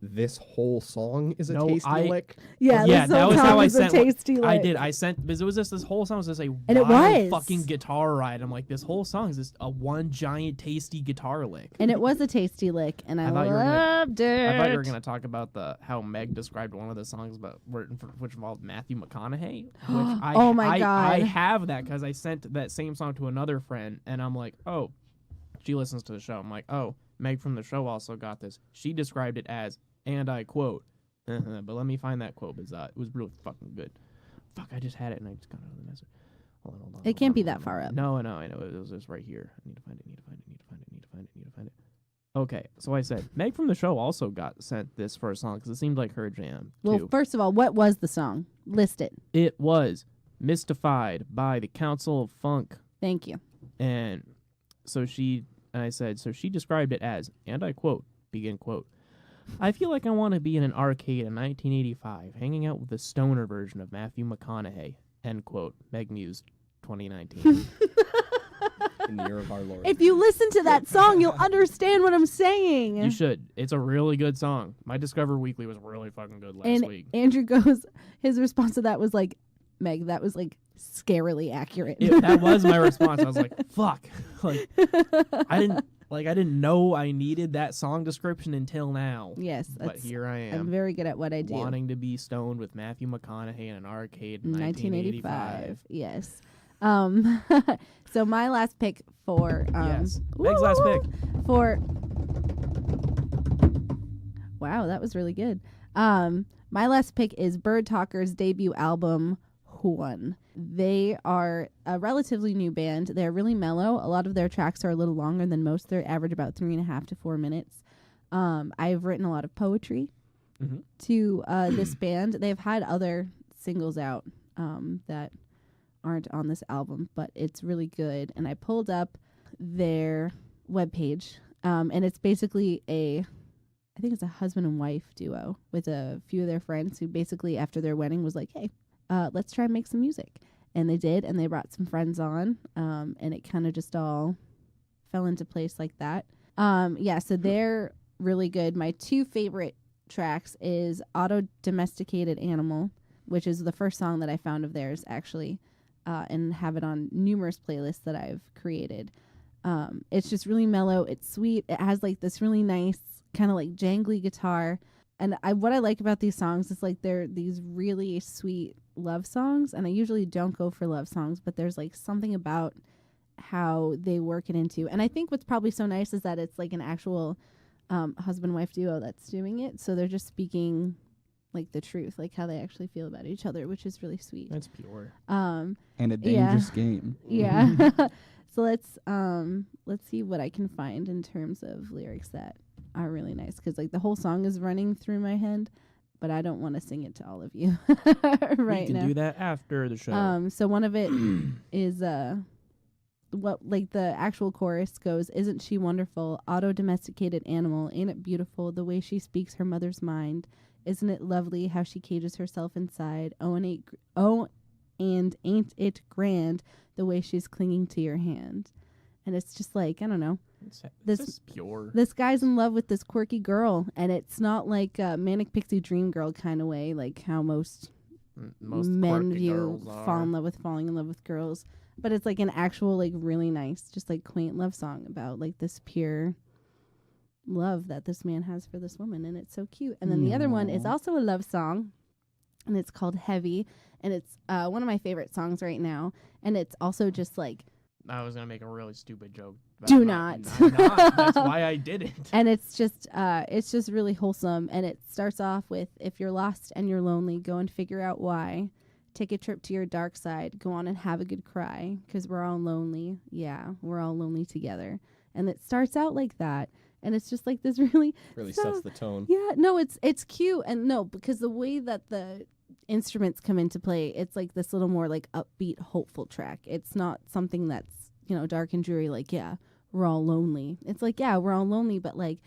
"This whole song is a No, tasty I- lick." Yeah, Yeah, this that whole was song how I is a sent one. tasty I lick. did. I sent because it was just this whole song was just a And it wild was. fucking guitar ride. I'm like, this whole song is just a one giant tasty guitar lick. And it was a tasty lick, and I thought you were gonna- loved it. I thought you were gonna talk about how Meg described one of the songs, which involved Matthew McConaughey. Which Oh my I God. have that because I sent that same song to another friend, and I'm like, oh, she listens to the show. I'm like, oh, Meg from the show also got this. She described it as, and I quote, but let me find that quote because it was really fucking good. Fuck, I just had it and I just got out of the message. Hold on. It can't be that far up. No, I know. It was just right here. I need to find it. Okay, so I said Meg from the show also got sent this first song because it seemed like her jam Well, too. first of all, what was the song? List it. It was Mystified by the Council of Funk, Thank you. and I said she described it as, and I quote, begin quote. I feel like I want to be in an arcade in 1985, hanging out with the stoner version of Matthew McConaughey. End quote. Meg Muse, 2019. In the year of our Lord. If you listen to that song, you'll understand what I'm saying. You should. It's a really good song. My Discover Weekly was really fucking good last And week. Andrew goes, his response to that was like, Meg, that was like scarily accurate. That was my response. I was like, fuck. Like I didn't know I needed that song description until now. Yes, But here I I'm am. very good at what I do. Wanting to be stoned with Matthew McConaughey in an arcade in 1985. 1985. Yes. So my last pick for Yes. Meg's last pick. for wow, that was really good. My last pick is Bird Talker's debut album, One. They are a relatively new band. They're really mellow. A lot of their tracks are a little longer than most. They're average about 3.5 to 4 minutes. I've written a lot of poetry to this band. They've had other singles out that aren't on this album, but it's really good. And I pulled up their webpage, and it's basically a I think it's a husband and wife duo with a few of their friends who basically after their wedding was like, hey, let's try and make some music. And they did, and they brought some friends on, and it kind of just all fell into place like that. So they're really good. My 2 favorite tracks is Auto Domesticated Animal, which is the first song that I found of theirs, actually, and have it on numerous playlists that I've created. It's just really mellow. It's sweet. It has like this really nice kind of like jangly guitar. And what I like about these songs is like they're these really sweet love songs. And I usually don't go for love songs, but there's like something about how they work it into. And I think what's probably so nice is that it's like an actual husband-wife duo that's doing it. So they're just speaking like the truth, like how they actually feel about each other, which is really sweet. That's pure. And a dangerous game. Yeah. So let's see what I can find in terms of lyrics that are really nice, because like the whole song is running through my head, but I don't want to sing it to all of you right We can now. do that after the show. So one of it is what like the actual chorus goes, "Isn't she wonderful, auto domesticated animal? Ain't it beautiful the way she speaks her mother's mind? Isn't it lovely how she cages herself inside? And ain't it grand the way she's clinging to your hand?" And it's just like, I don't know. This is pure. This guy's in love with this quirky girl, and it's not like a manic pixie dream girl kind of way, like how most men quirky view girls are. falling in love with girls. But it's like an actual, like really nice, just like quaint love song about like this pure love that this man has for this woman, and it's so cute. And then the other one is also a love song, and it's called Heavy, and it's one of my favorite songs right now. And it's also just like, I was gonna make a really stupid joke. but Do I'm not. I'm not. That's why I didn't. and it's just really wholesome. And it starts off with, "If you're lost and you're lonely, go and figure out why. Take a trip to your dark side. Go on and have a good cry, 'cause we're all lonely. Yeah, we're all lonely together." And it starts out like that. And it's just like this really Really So- sets the tone. Yeah, no, it's cute. And no, because the way that the instruments come into play, it's like this little more like upbeat, hopeful track. It's not something that's, dark and dreary, like, yeah, we're all lonely. It's like, yeah, we're all lonely, but like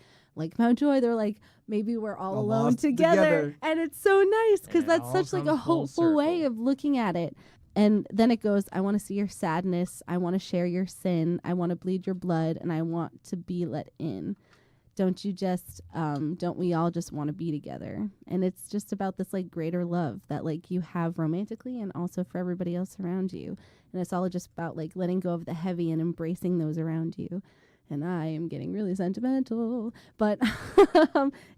Mountjoy, they're like, maybe we're all alone lost together. And it's so nice, because it that's all such like a comes full hopeful way circle. of looking at it. And then it goes, "I want to see your sadness. I want to share your sin. I want to bleed your blood, and I want to be let in. Don't we all just want to be together?" And it's just about this like greater love that like you have romantically and also for everybody else around you. And it's all just about like letting go of the heavy and embracing those around you. And I am getting really sentimental, but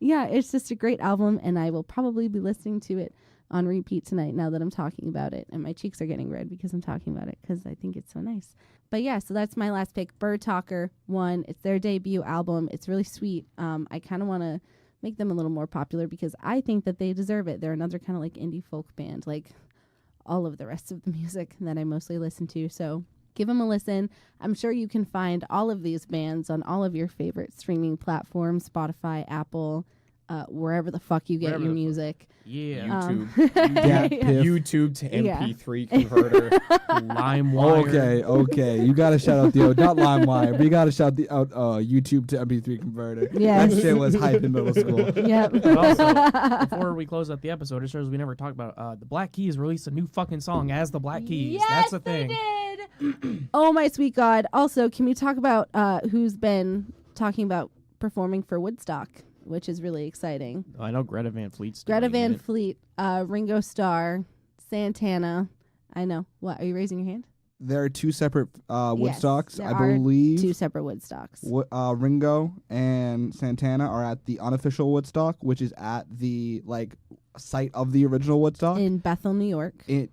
yeah, it's just a great album, and I will probably be listening to it on repeat tonight now that I'm talking about it. And my cheeks are getting red because I'm talking about it, because I think it's so nice. But yeah, so that's my last pick, Bird Talker 1. It's their debut album. It's really sweet. I kind of want to make them a little more popular because I think that they deserve it. They're another kind of like indie folk band, like all of the rest of the music that I mostly listen to. So give them a listen. I'm sure you can find all of these bands on all of your favorite streaming platforms, Spotify, Apple, wherever the fuck you get Wherever your the fuck. music. Yeah. YouTube. Yeah, Piff. YouTube to Yeah. MP3 converter. LimeWire. Okay. You gotta shout out not LimeWire, but you gotta shout out YouTube to MP3 converter. Yes. That shit was hype in middle school. Yep. But also, before we close out the episode, it shows we never talked about the Black Keys released a new fucking song as the Black Keys. Yes, That's the thing. they did. Oh my sweet God! Also, can we talk about who's been talking about performing for Woodstock, which is really exciting? I know Greta Van Fleet's Greta doing Van it. Fleet, Ringo Starr, Santana. I know. What, are you raising your hand? There are 2 separate Woodstocks, there I are believe. 2 separate Woodstocks. Ringo and Santana are at the unofficial Woodstock, which is at the like site of the original Woodstock. In Bethel, New York. In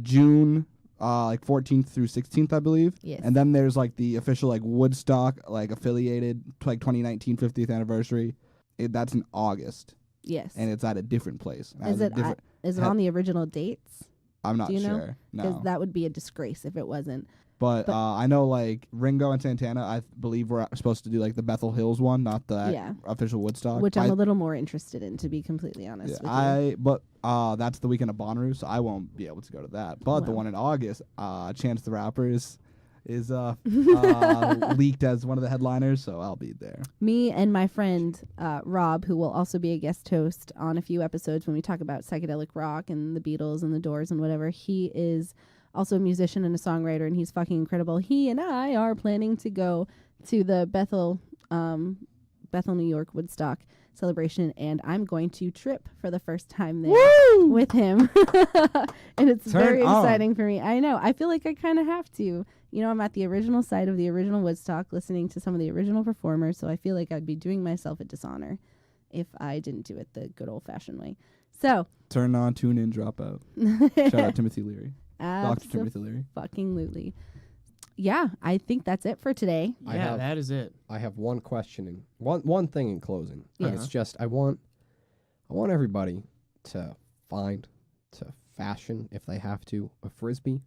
June like 14th through 16th, I believe. Yes. And then there's like the official like Woodstock like affiliated like 2019 50th anniversary. That's in August, Yes. and it's at a different place. Is it on the original dates? I'm not do you know? sure. Because No. that would be a disgrace if it wasn't. But but- I know like Ringo and Santana, I believe we're supposed to do like the Bethel Hills one, not the Yeah. official Woodstock. Which I'm I- a little more interested in, to be completely honest Yeah, with you. but that's the weekend of Bonnaroo, so I won't be able to go to that. But the Well. one in August, Chance the Rapper is is leaked as one of the headliners, so I'll be there. Me and my friend Rob, who will also be a guest host on a few episodes when we talk about psychedelic rock and the Beatles and the Doors and whatever. He is also a musician and a songwriter, and he's fucking incredible. He and I are planning to go to the Bethel, New York Woodstock celebration, and I'm going to trip for the first time there with him. And it's very exciting for me. I know. I feel like I kind of have to. You know, I'm at the original site of the original Woodstock listening to some of the original performers, so I feel like I'd be doing myself a dishonor if I didn't do it the good old-fashioned way. So Turn on, tune in, drop out. Shout out Timothy Leary. Dr. Timothy Leary. Fucking-lutely. Yeah, I think that's it for today. Yeah, that is it. I have one question and one thing in closing. Yeah. And it's just I want everybody to fashion, if they have to, a frisbee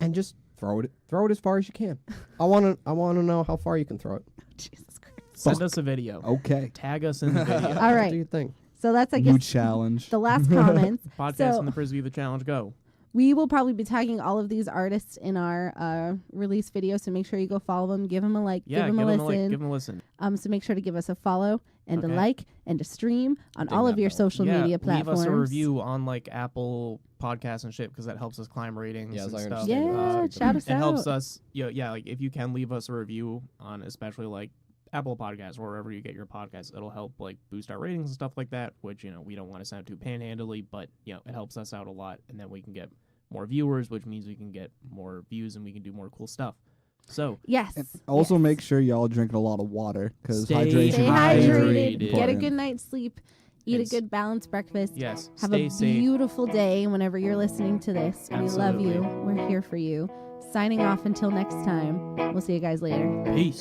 and just throw it as far as you can. I want to know how far you can throw it. Jesus Christ. Send us a video. Okay. Tag us in the video. All What right. do you think? So that's, I New guess, challenge. the last comment. Podcast So- and the Frisbee the Challenge. Go. We will probably be tagging all of these artists in our release video, so make sure you go follow them, give them a like, Yeah, give them a listen. give them a listen. So make sure to give us a follow and a Okay. like and a stream on Ding all of that your bell. social Yeah, media platforms. Leave us a review on like Apple Podcasts and shit, because that helps us climb ratings Yeah, as and I stuff. understand Yeah, it. shout us It out. helps us. Yeah, like if you can leave us a review on especially like Apple Podcasts or wherever you get your podcasts, it'll help like boost our ratings and stuff like that, which, we don't want to sound too panhandly, but it helps us out a lot, and then we can get more viewers, which means we can get more views and we can do more cool stuff. So Yes. And also yes. make sure y'all drinking a lot of water, because Stay hydration Stay is hydrated. very Get a important. good night's sleep. Eat Yes. a good balanced breakfast. yes, Have stay a safe. beautiful day whenever you're listening to this. We love Absolutely. you. We're here for you. Signing off until next time. We'll see you guys later. Peace.